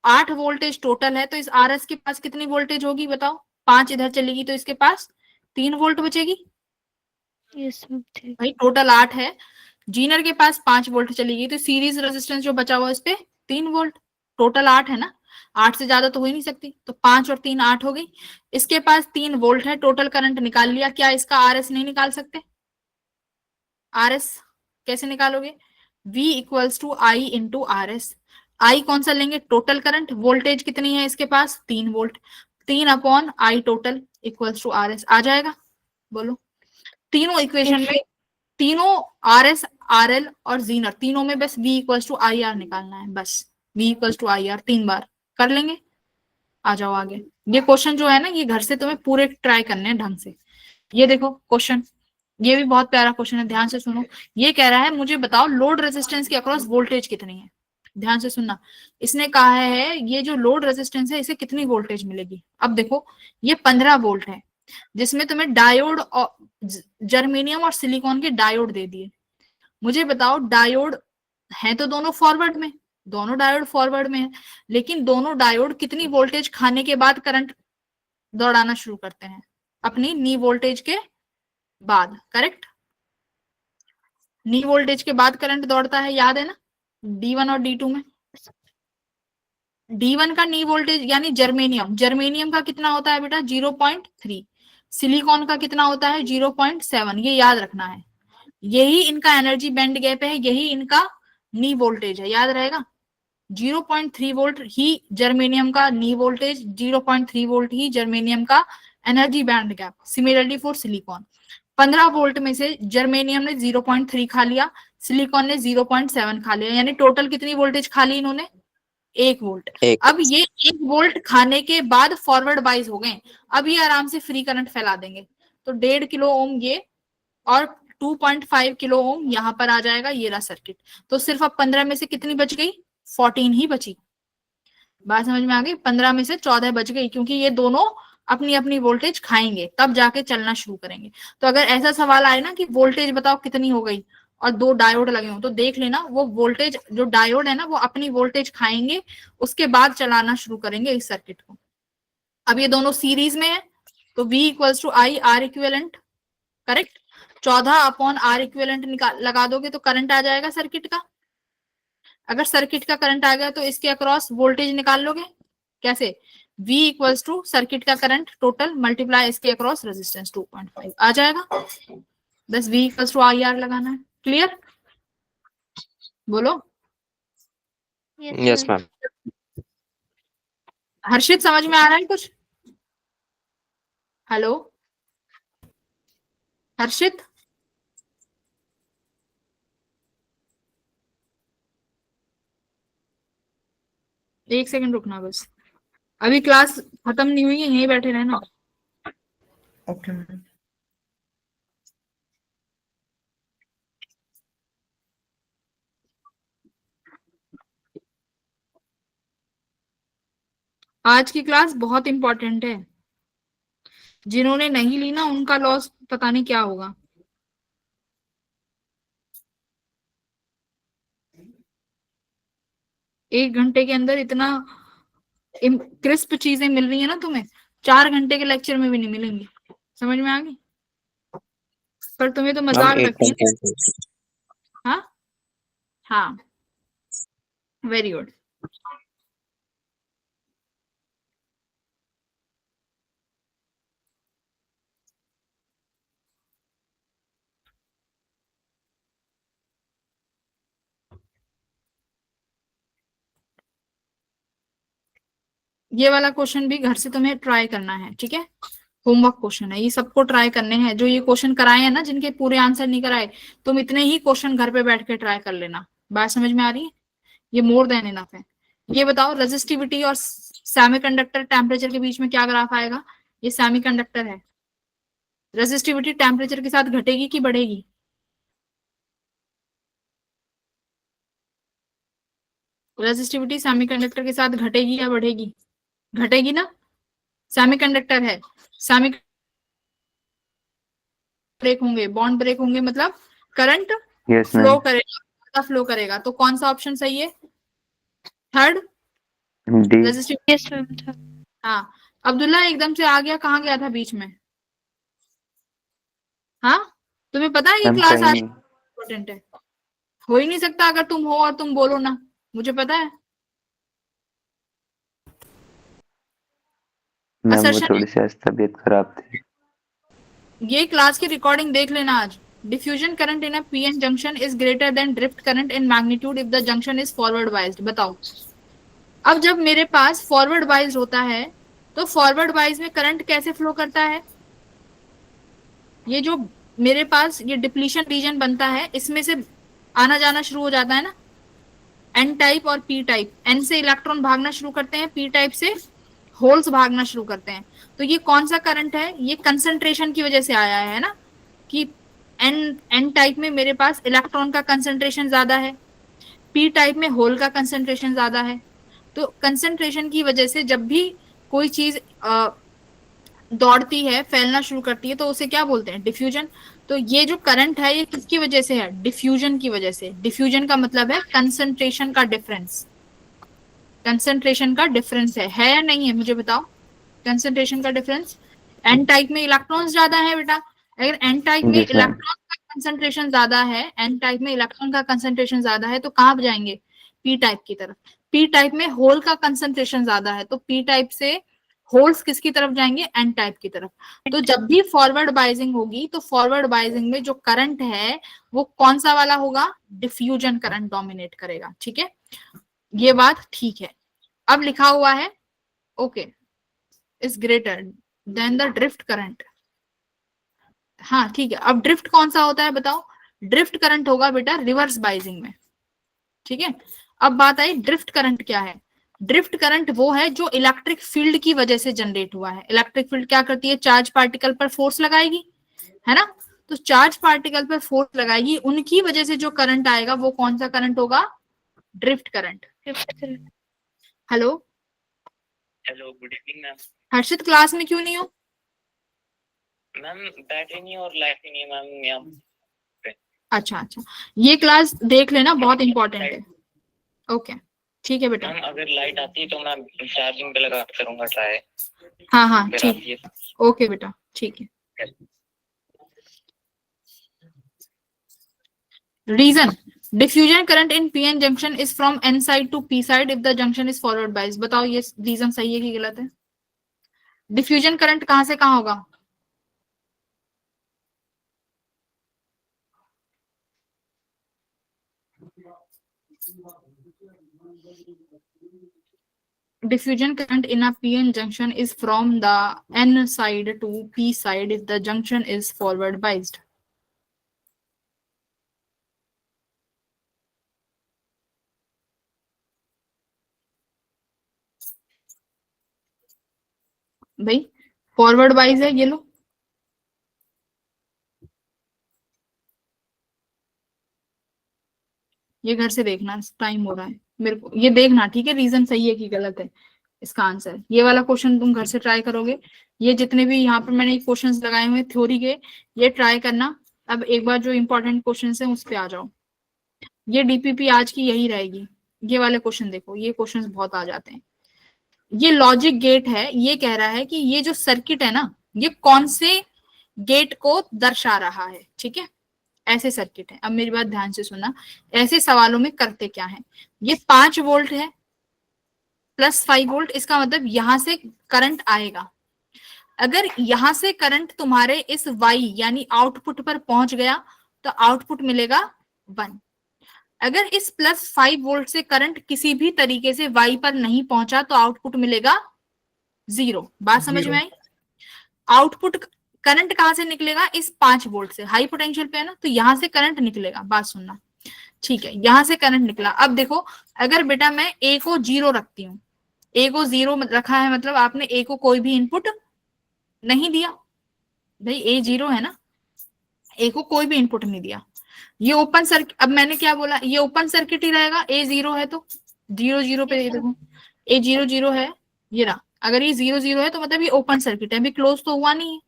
S1: 8 वोल्टेज टोटल है, तो इस RS के पास कितनी वोल्टेज होगी बताओ, 5 इधर चलेगी तो इसके पास 3 वोल्ट बचेगी,
S2: यस मैम ठीक।
S1: भाई टोटल 8 है, जीनर के पास 5 वोल्ट चली गई, तो सीरीज रेजिस्टेंस जो बचा हुआ इस पे 3 वोल्ट। टोटल 8 है ना, 8 से ज्यादा तो हो ही नहीं सकती, तो 5 और 3 8 हो गई। इसके पास 3 वोल्ट है, टोटल करंट निकाल लिया। क्या इसका आरएस नहीं निकाल सकते? आरएस कैसे निकालोगे? V equals to I into R S. I कौन सा लेंगे? Total current. वोल्टेज कितनी है इसके पास? 3 वोल्ट। 3 upon I total equals to R S. आ जाएगा? बोलो। तीनों इक्वेशन में, तीनों आर एस, आर एल और जीनर, तीनों में बस V equals to I R निकालना है, बस V equals to I R 3 बार कर लेंगे। आ जाओ आगे। ये क्वेश्चन जो है ना, ये घर से तुम्हें पूरे ट्राई करने हैं ढंग से। ये देखो क्वेश्चन, ये भी बहुत प्यारा क्वेश्चन है, ध्यान से सुनो। ये कह रहा है मुझे बताओ लोड रेजिस्टेंस के अक्रॉस वोल्टेज कितनी है। ध्यान से सुनना। इसने कहा है ये जो लोड रेजिस्टेंस है इसे कितनी वोल्टेज मिलेगी। अब देखो ये 15 वोल्ट है, जिसमें तुम्हें डायोड और जर्मेनियम और सिलिकॉन के डायोड दे दिए। मुझे बताओ डायोड है तो दोनों फॉरवर्ड में, दोनों डायोड फॉरवर्ड में है, लेकिन दोनों डायोड कितनी वोल्टेज खाने के बाद करंट दौड़ाना शुरू करते हैं? अपनी नी वोल्टेज के बाद। करेक्ट, नी वोल्टेज के बाद करंट दौड़ता है, याद है ना D1 और D2 में। D1 का नी वोल्टेज यानी जर्मेनियम, जर्मेनियम का कितना होता है बेटा? 0.3। सिलिकॉन का कितना होता है? 0.7। ये याद रखना है। यही इनका एनर्जी बैंड गैप है, यही इनका नी वोल्टेज है, याद रहेगा। 0.3 वोल्ट ही जर्मेनियम का नी वोल्टेज, 0.3 वोल्ट ही जर्मेनियम का energy band gap. Similarly for silicon, 15 volt में से जर्मेनियम ने 0.3 खा लिया, सिलिकॉन ने 0.7 खा लिया, यानी टोटल कितनी वोल्टेज खा ली इन्होंने? 1 वोल्ट।
S4: एक।
S1: अब ये 1 वोल्ट खाने के बाद फॉरवर्ड बाइज हो गए, अब ये आराम से फ्री करंट फैला देंगे। तो 1.5 किलो ओम ये और 2.5 किलो ओम यहाँ पर आ जाएगा, ये रहा सर्किट। तो सिर्फ अब 15 में से कितनी बच गई? 14 ही बची। बात समझ में आ गई? 15 में से 14 बच गई, क्योंकि ये दोनों अपनी अपनी वोल्टेज खाएंगे तब जाके चलना शुरू करेंगे। तो अगर ऐसा सवाल आए ना कि वोल्टेज बताओ कितनी हो गई और 2 डायोड लगे हो, तो देख लेना वो वोल्टेज जो डायोड है ना वो अपनी वोल्टेज खाएंगे, उसके बाद चलाना शुरू करेंगे इस सर्किट को। अब ये दोनों सीरीज में है, तो V equals to I R equivalent. Correct, 14 upon R equivalent लगा दोगे तो करंट आ जाएगा सर्किट का। अगर सर्किट का करंट आ गया तो इसके अक्रॉस वोल्टेज निकाल लोगे। कैसे? V इक्वल्स टू सर्किट का करंट टोटल मल्टीप्लाई इसके अक्रॉस रेजिस्टेंस 2.5 आ जाएगा। बस V equals to I R लगाना है। क्लियर? बोलो।
S4: Yes ma'am.
S1: हर्षित समझ में आ रहा है कुछ? हेलो हर्षित, एक सेकंड रुकना बस, अभी क्लास खत्म नहीं हुई है, यहीं बैठे रहना।
S9: Okay ma'am.
S1: आज की क्लास बहुत इंपॉर्टेंट है, जिन्होंने नहीं ली ना उनका लॉस पता नहीं क्या होगा। एक घंटे के अंदर इतना क्रिस्प चीजें मिल रही है ना तुम्हें, 4 घंटे के लेक्चर में भी नहीं मिलेंगी। समझ में आ गई? पर तुम्हें तो
S4: मैम
S1: मजाक
S4: 8
S1: लगती है।
S4: कंटेंट।
S1: हाँ हाँ, वेरी गुड। ये वाला क्वेश्चन भी घर से तुम्हें ट्राई करना है, ठीक है? होमवर्क क्वेश्चन है, ये सबको ट्राई करने हैं। जो ये क्वेश्चन कराए हैं ना, जिनके पूरे आंसर नहीं कराए, तुम इतने ही क्वेश्चन घर पे बैठ के ट्राई कर लेना। बात समझ में आ रही है? ये मोर देन इनफ है। ये बताओ रेजिस्टिविटी और सेमीकंडक्टर टेम्परेचर के बीच में क्या ग्राफ आएगा? ये सेमीकंडक्टर है, रेजिस्टिविटी टेम्परेचर के साथ घटेगी कि बढ़ेगी? रेजिस्टिविटी सेमीकंडक्टर के साथ घटेगी या बढ़ेगी? घटेगी ना, सेमीकंडक्टर है। सेमी ब्रेक होंगे, बॉन्ड ब्रेक होंगे, मतलब करंट
S4: यस
S1: फ्लो
S4: मैम।
S1: करेगा, फ्लो करेगा। तो कौन सा ऑप्शन सही है? Third,
S4: D.
S1: Resistivity.
S2: Yes ma'am था।
S1: हाँ, अब्दुल्ला एकदम से आ गया, कहाँ गया था बीच में? हाँ तुम्हें पता है ये
S4: मैम
S1: क्लास
S4: कहीं
S1: आज
S4: नहीं।
S1: इम्पोर्टेंट है, हो ही नहीं सकता अगर तुम हो और तुम बोलो ना, मुझे पता है।
S4: मैम वो
S1: असर्शन है।
S4: थोड़ी सी आज तबीयत खराब थी।
S1: ये क्लास की रिकॉर्डिंग देख लेना आज। Diffusion current in a PN junction is greater than drift current in magnitude if the junction is forward biased. बताओ, अब जब मेरे पास फॉरवर्ड बाइज्ड होता है तो फॉरवर्ड बाइज में करंट कैसे फ्लो करता है? ये जो मेरे पास ये डिप्लीशन रीजन बनता है इसमें से आना जाना शुरू हो जाता है ना, एन टाइप और पी टाइप। एन से इलेक्ट्रॉन भागना शुरू करते हैं, पी टाइप से होल्स भागना शुरू करते हैं। तो ये कौन सा करंट है? ये कंसंट्रेशन की वजह से आया है ना, कि एन टाइप में मेरे पास इलेक्ट्रॉन का कंसंट्रेशन ज्यादा है, पी टाइप में होल का कंसंट्रेशन ज्यादा है। तो कंसंट्रेशन की वजह से जब भी कोई चीज दौड़ती है, फैलना शुरू करती है, तो उसे क्या बोलते हैं? डिफ्यूजन। तो ये जो करंट है ये किसकी वजह से है? डिफ्यूजन की वजह से। डिफ्यूजन का मतलब है कंसंट्रेशन का डिफरेंस। कंसंट्रेशन का डिफरेंस है या नहीं है? मुझे बताओ, कंसंट्रेशन का डिफरेंस। एन टाइप में इलेक्ट्रॉन्स ज्यादा है बेटा, अगर एन टाइप में
S4: जी मैम।
S1: इलेक्ट्रॉन का कंसंट्रेशन ज्यादा है, एन टाइप में इलेक्ट्रॉन का कंसंट्रेशन ज्यादा है, तो कहाँ जाएंगे? पी टाइप की तरफ। पी टाइप में होल का कंसंट्रेशन ज्यादा है, तो पी टाइप से होल्स किसकी तरफ जाएंगे? एन टाइप की तरफ। तो जब भी फॉरवर्ड बाइजिंग होगी तो फॉरवर्ड बाइजिंग में जो करंट है वो कौन सा वाला होगा? डिफ्यूजन करंट डोमिनेट करेगा। ठीक है, ये बात ठीक है। अब लिखा हुआ है okay is greater than the drift current. हाँ ठीक है, अब ड्रिफ्ट कौन सा होता है बताओ? ड्रिफ्ट करंट होगा बेटा रिवर्स बाइजिंग में। ठीक है, अब बात आई ड्रिफ्ट करंट क्या है। ड्रिफ्ट करंट वो है जो इलेक्ट्रिक फील्ड की वजह से जनरेट हुआ है। इलेक्ट्रिक फील्ड क्या करती है? चार्ज पार्टिकल पर फोर्स लगाएगी, है ना? तो चार्ज पार्टिकल पर फोर्स लगाएगी, उनकी वजह से जो करंट आएगा वो कौन सा करंट होगा? Drift current. Hello
S10: hello, good evening ma'am.
S1: Harshit, class में क्यों नहीं हो?
S10: मैम बैटरी नहीं और लाइट ही नहीं है मैम यहाँ।
S1: अच्छा अच्छा, ये क्लास देख लेना, बहुत इंपॉर्टेंट है। ओके ठीक है बेटा।
S10: मैम अगर लाइट आती है तो मैं चार्जिंग पे लगा के करूंगा ट्राई।
S1: हाँ हाँ
S10: फिर
S1: ठीक,
S10: आती है।
S1: ओके बेटा ठीक है। Reason diffusion current in PN junction is from N side to P side if the junction is forward bias. बताओ ये रीजन सही है कि गलत है? डिफ्यूजन करंट कहां से कहां होगा? Diffusion current in a PN junction is from the N side to P side if the junction is forward biased. भाई फॉरवर्ड बाइज है, ये लो। ये घर से देखना, टाइम हो रहा है मेरे को, ये देखना ठीक है रीजन सही है कि गलत है इसका आंसर। ये वाला क्वेश्चन तुम घर से ट्राई करोगे, ये जितने भी यहाँ पर मैंने क्वेश्चंस लगाए हुए थ्योरी के, ये ट्राई करना। अब एक बार जो इंपॉर्टेंट क्वेश्चंस है उस पे आ जाओ। ये डीपीपी आज की यही रहेगी। ये वाले क्वेश्चन देखो, ये क्वेश्चंस बहुत आ जाते हैं। ये लॉजिक गेट है, ये कह रहा है कि ये जो सर्किट है ना, ये कौन से गेट को दर्शा रहा है। ठीक है, ऐसे सर्किट है। अब मेरी बात ध्यान से सुनना, ऐसे सवालों में करते क्या है। ये 5 वोल्ट है प्लस 5 वोल्ट, इसका मतलब यहां से करंट आएगा। अगर यहां से करंट तुम्हारे इस वाई यानी आउटपुट पर पहुंच गया तो आउटपुट मिलेगा 1। अगर इस प्लस 5 वोल्ट से करंट किसी भी तरीके से वाई पर नहीं पहुंचा तो आउटपुट मिलेगा 0। बात समझ में आई? आउटपुट करंट कहां से निकलेगा? इस 5 वोल्ट से, हाई पोटेंशियल पे है ना, तो यहां से करंट निकलेगा। बात सुनना ठीक है, यहां से करंट निकला। अब देखो, अगर बेटा मैं ए को 0 रखती हूँ, ए को 0 रखा है मतलब आपने ए को कोई भी इनपुट नहीं दिया। भाई ए 0 है ना, ए को कोई भी इनपुट नहीं दिया। ये ओपन सर्किट, अब मैंने क्या बोला, ये ओपन सर्किट ही रहेगा। ए 0 है तो 0 0 पे ये देखो, ए 0 0 है, ये रहा। अगर ये 0 0 है तो मतलब ये ओपन सर्किट है, अभी क्लोज तो हुआ नहीं है,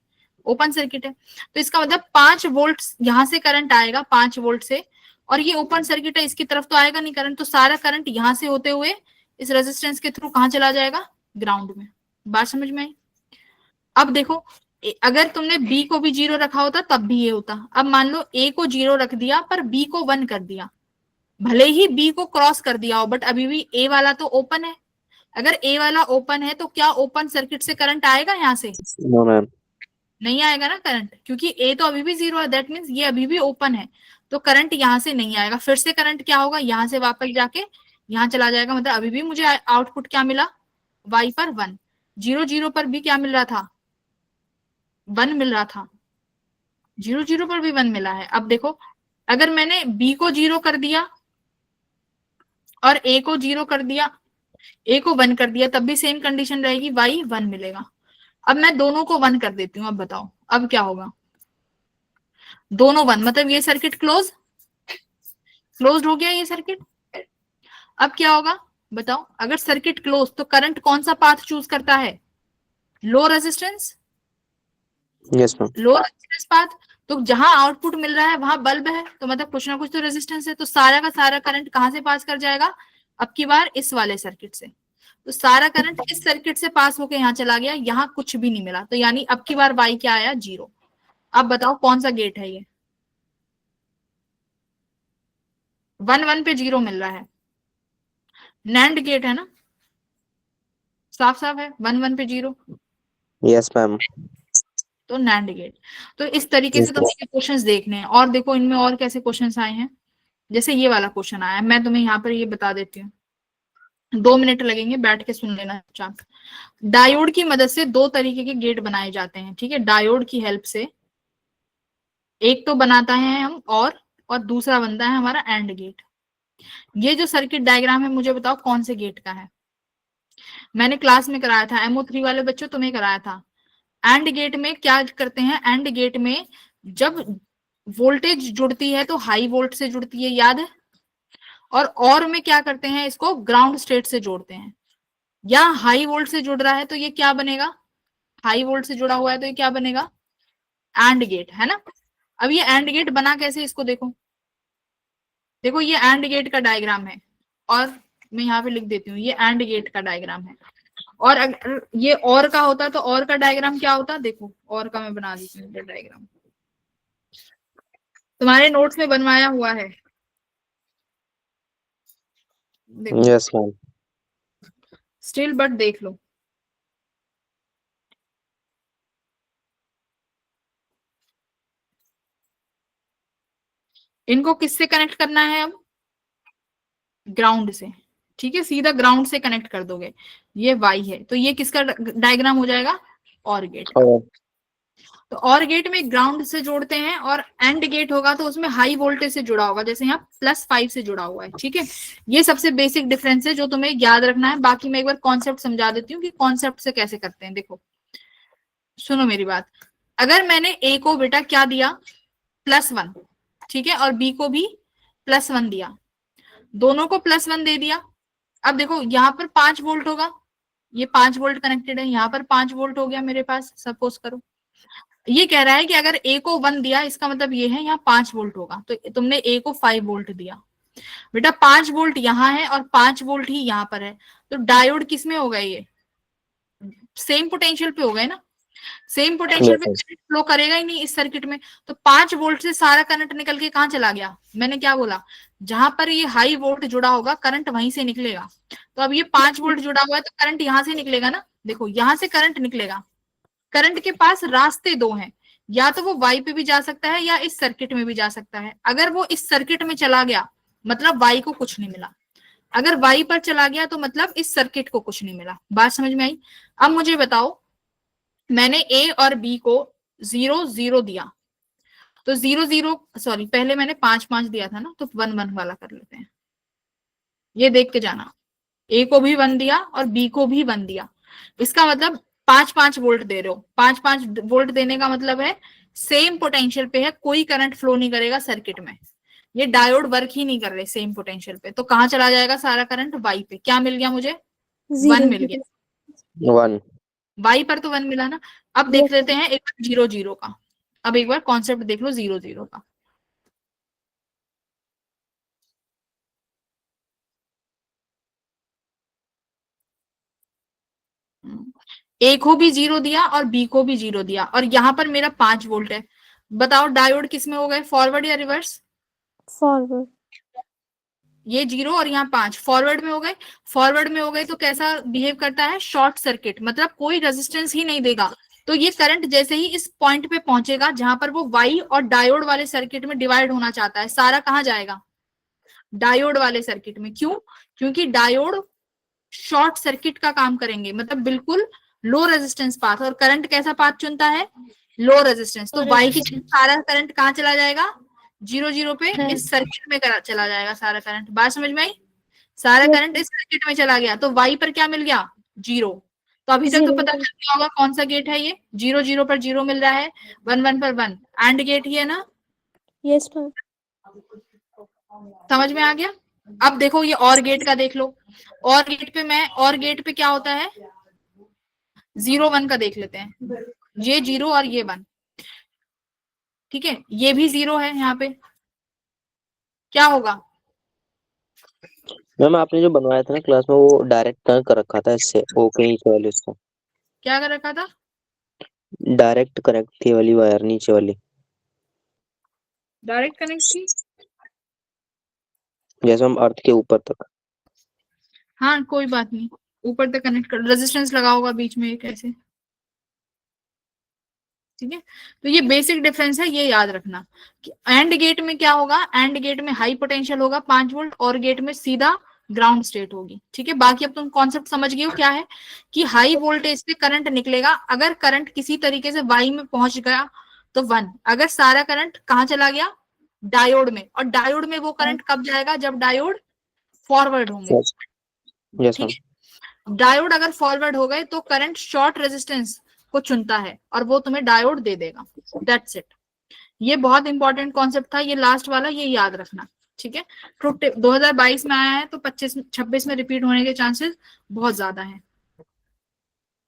S1: ओपन सर्किट है। तो इसका मतलब 5 वोल्ट यहां से करंट आएगा, 5 वोल्ट से, और ये ओपन सर्किट है, इसकी तरफ तो आएगा नहीं करंट, तो सारा करंट यहां से होते हुए इस रेजिस्टेंस के थ्रू कहां चला जाएगा? ग्राउंड में। बात समझ में आई? अब देखो अगर तुमने बी को भी 0 रखा होता तब भी ये होता। अब मान लो ए को 0 रख दिया पर बी को 1 कर दिया, भले ही बी को क्रॉस कर दिया हो बट अभी भी ए वाला तो ओपन है। अगर ए वाला ओपन है तो क्या ओपन सर्किट से करंट आएगा यहाँ से?
S4: No ma'am.
S1: नहीं आएगा ना करंट, क्योंकि ए तो अभी भी 0 है, दैट मीन्स ये अभी भी ओपन है, तो करंट यहाँ से नहीं आएगा। फिर से करंट क्या होगा, यहाँ से वापस जाके यहाँ चला जाएगा, मतलब अभी भी मुझे आउटपुट क्या मिला, y पर 1। 0 0 पर भी क्या मिल रहा था, 1 मिल रहा था। 0 0 पर भी 1 मिला है। अब देखो अगर मैंने b को 0 कर दिया और a को 0 कर दिया, a को 1 कर दिया, तब भी सेम कंडीशन रहेगी, y 1 मिलेगा। अब मैं दोनों को 1 कर देती हूँ, अब बताओ अब क्या होगा, दोनों 1, मतलब ये सर्किट क्लोज्ड हो गया ये सर्किट। अब क्या होगा बताओ, अगर सर्किट क्लोज तो करंट कौन सा पाथ चूज करता है, low resistance,
S4: yes ma'am.
S1: Low resistance path. तो जहां आउटपुट मिल रहा है वहां बल्ब है, तो मतलब कुछ ना कुछ तो रेजिस्टेंस है, तो सारा का सारा करंट कहां से पास कर जाएगा, अब की बार इस वाले सर्किट से। तो सारा करंट इस सर्किट से पास होकर यहाँ चला गया, यहाँ कुछ भी नहीं मिला, तो यानी अब की बार y क्या आया, 0। अब बताओ कौन सा गेट है ये, 1 1 पे 0 मिल रहा है, नैंड गेट है ना, साफ साफ है, 1 1 पे 0,
S4: यस मैम।
S1: तो नैंड गेट। तो इस तरीके से तुम्हें क्वेश्चंस देखने हैं, और देखो इनमें और कैसे क्वेश्चंस आए हैं। जैसे ये वाला क्वेश्चन आया, मैं तुम्हें यहाँ पर ये बता देती हूँ, 2 मिनट लगेंगे, बैठ के सुन लेना चुपचाप। डायोड की मदद से 2 तरीके के गेट बनाए जाते हैं, ठीक है, डायोड की हेल्प से। एक तो बनाता है हम और दूसरा बनता है हमारा एंड गेट। ये जो सर्किट डायग्राम है मुझे बताओ कौन से गेट का है, मैंने क्लास में कराया था, MO3 वाले बच्चों तुम्हें कराया था। एंड गेट में क्या करते हैं, एंड गेट में जब वोल्टेज जुड़ती है तो हाई वोल्ट से जुड़ती है, याद है, और में क्या करते हैं, इसको ग्राउंड स्टेट से जोड़ते हैं। या हाई वोल्ट से जुड़ रहा है तो ये क्या बनेगा, हाई वोल्ट से जुड़ा हुआ है तो ये क्या बनेगा, एंड गेट, है ना। अब ये एंड गेट बना कैसे, इसको देखो, देखो ये एंड गेट का डायग्राम है, और मैं यहाँ पे लिख देती हूँ ये एंड गेट का डायग्राम है। और अगर ये और का होता तो और का डायग्राम क्या होता, देखो और का मैं बना देती हूँ डायग्राम, तुम्हारे नोट्स में बनवाया हुआ है, देखो
S4: यस मैम।
S1: स्टिल बट देख लो। इनको किससे कनेक्ट करना है, अब ग्राउंड से, ठीक है, सीधा ग्राउंड से कनेक्ट कर दोगे। ये वाई है तो ये किसका डायग्राम हो जाएगा, और गेट का। तो और गेट में ग्राउंड से जोड़ते हैं, और एंड गेट होगा तो उसमें हाई वोल्टेज से जुड़ा होगा, जैसे यहाँ +5 से जुड़ा हुआ है, ठीक है। ये सबसे बेसिक डिफरेंस है जो तुम्हें याद रखना है। बाकी मैं एक बार कॉन्सेप्ट समझा देती हूँ कि कॉन्सेप्ट से कैसे करते हैं। देखो सुनो मेरी बात, अगर मैंने ए को बेटा क्या दिया, +1, ठीक है, और बी को भी +1 दिया, दोनों को +1 दे दिया। अब देखो यहाँ पर 5 वोल्ट होगा, ये 5 वोल्ट कनेक्टेड है, यहाँ पर 5 वोल्ट हो गया मेरे पास, सपोज करो। ये कह रहा है कि अगर ए को 1 दिया, इसका मतलब ये है यहाँ 5 वोल्ट होगा, तो तुमने ए को 5 वोल्ट दिया। बेटा 5 वोल्ट यहाँ है और 5 वोल्ट ही यहाँ पर है, तो डायोड किस में होगा, ये सेम पोटेंशियल पे हो गए ना, सेम पोटेंशियल पे करंट फ्लो करेगा ही नहीं इस सर्किट में। तो 5 वोल्ट से सारा करंट निकल के कहाँ चला गया, मैंने क्या बोला, जहां पर ये हाई वोल्ट जुड़ा होगा करंट वहीं से निकलेगा। तो अब ये 5 वोल्ट जुड़ा हुआ है तो करंट यहां से निकलेगा ना, देखो यहां से करंट निकलेगा। करंट के पास रास्ते 2 हैं, या तो वो वाई पे भी जा सकता है या इस सर्किट में भी जा सकता है। अगर वो इस सर्किट में चला गया मतलब वाई को कुछ नहीं मिला, अगर वाई पर चला गया तो मतलब इस सर्किट को कुछ नहीं मिला। बात समझ में आई। अब मुझे बताओ, मैंने ए और बी को 0 0 दिया, तो 0 0 सॉरी पहले मैंने 5 5 दिया था ना, तो 1 1 वाला कर लेते हैं। ये देख के जाना, ए को भी 1 दिया और बी को भी 1 दिया, इसका मतलब 5 5 वोल्ट दे रहे हो। 5 5 वोल्ट देने का मतलब है सेम पोटेंशियल पे है, कोई करंट फ्लो नहीं करेगा सर्किट में, ये डायोड वर्क ही नहीं कर रहे सेम पोटेंशियल पे, तो कहाँ चला जाएगा सारा करंट, वाई पे। क्या मिल गया मुझे, 1 मिल गया,
S4: 1।
S1: वाई पर तो 1 मिला ना। अब देख लेते हैं एक 0 0 का, अब एक बार कॉन्सेप्ट देख लो 0 0 का। ए को भी 0 दिया और बी को भी 0 दिया, और यहाँ पर मेरा 5 वोल्ट है। बताओ डायोड किस में हो गए, फॉरवर्ड या रिवर्स?
S2: फॉरवर्ड।
S1: ये 0 और यहाँ 5 फॉरवर्ड में हो गए। फॉरवर्ड में हो गए तो कैसा बिहेव करता है, शॉर्ट सर्किट, मतलब कोई रेजिस्टेंस ही नहीं देगा। तो ये करंट जैसे ही इस पॉइंट पे पहुंचेगा जहां पर वो वाई और डायोड वाले सर्किट में डिवाइड होना चाहता है, सारा कहाँ जाएगा, डायोड वाले सर्किट में। क्यों? क्योंकि डायोड शॉर्ट सर्किट का काम करेंगे, मतलब बिल्कुल लो रेजिस्टेंस पाथ, और करंट कैसा पाथ चुनता है, लो रेजिस्टेंस। तो वाई की सारा करंट कहाँ चला जाएगा, 0 पे इस सर्किट में चला जाएगा सारा करंट। बात समझ में आई? सारा करंट इस सर्किट में चला गया तो वाई पर क्या मिल गया, 0। तो अभी तक तो पता चल गया होगा कौन सा गेट है ये, 0 पर 0 मिल रहा है, 1 पर 1, एंड गेट ही है ना।
S2: Yes ma'am.
S1: समझ में आ गया? अब देखो ये और गेट का देख लो। और गेट पे और गेट पे क्या होता है, 0 1 का देख लेते हैं। ये 0 और ये 1, ठीक है, ये भी 0 है। यहाँ पे क्या होगा,
S4: मैम आपने जो बनवाया था ना क्लास में, वो डायरेक्ट कनेक्ट कर रखा था इससे, ओ के नीचे वाले उसको।
S1: क्या कर रखा था,
S4: डायरेक्ट कनेक्ट थी वाली वायर नीचे वाली,
S1: डायरेक्ट कनेक्ट थी।
S4: जैसे हम अर्थ के ऊपर तक।
S1: हाँ कोई बात नहीं, ऊपर तक कनेक्ट कर, रेजिस्टेंस लगा होगा बीच में एक ऐसे, ठीक है। तो ये बेसिक डिफरेंस है, ये याद रखना कि एंड गेट में क्या होगा, एंड गेट में हाई पोटेंशियल होगा 5 वोल्ट, और गेट में सीधा ग्राउंड स्टेट होगी, ठीक है। बाकी अब तुम कॉन्सेप्ट समझ गए हो क्या है, कि हाई वोल्टेज से करंट निकलेगा, अगर करंट किसी तरीके से वाई में पहुंच गया तो 1, अगर सारा करंट कहाँ चला गया, डायोड में, और डायोड में वो करंट कब जाएगा, जब डायोड फॉरवर्ड होंगे,
S4: यस
S1: ठीक
S4: मैम।
S1: है। डायोड अगर फॉरवर्ड हो गए तो करंट शॉर्ट रेजिस्टेंस को चुनता है और वो तुम्हें डायोड दे देगा, दैट्स इट। ये बहुत इंपॉर्टेंट कॉन्सेप्ट था, ये लास्ट वाला, ये याद रखना, ठीक है। ट्रुथ टेबल 2022 में आया है तो 25-26 में रिपीट होने के चांसेस बहुत ज्यादा हैं,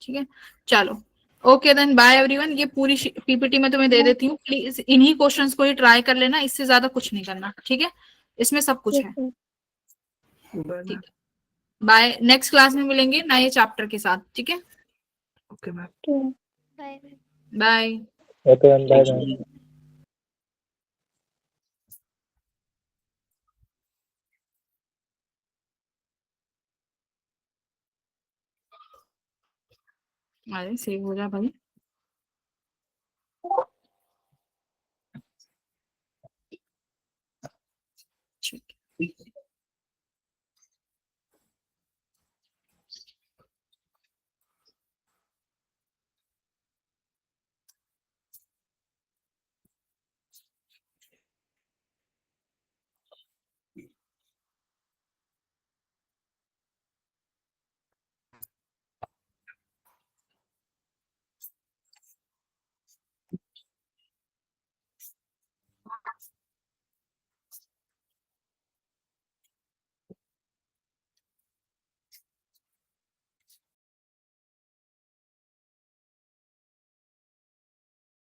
S1: ठीक है। चलो ओके देन, बाय एवरीवन। ये पूरी पीपीटी में तुम्हें दे देती हूँ, प्लीज इन्हीं क्वेश्चंस को ही ट्राई कर लेना, इससे ज्यादा कुछ नहीं करना, ठीक है। इसमें सब कुछ है, ठीक है। बाय, नेक्स्ट क्लास में मिलेंगे नए चैप्टर के साथ, ठीक है।
S9: Okay ma'am.
S3: Bye.
S1: Bye.
S4: Okay ma'am, bye bye.
S1: अरे सेव हो जा भाई।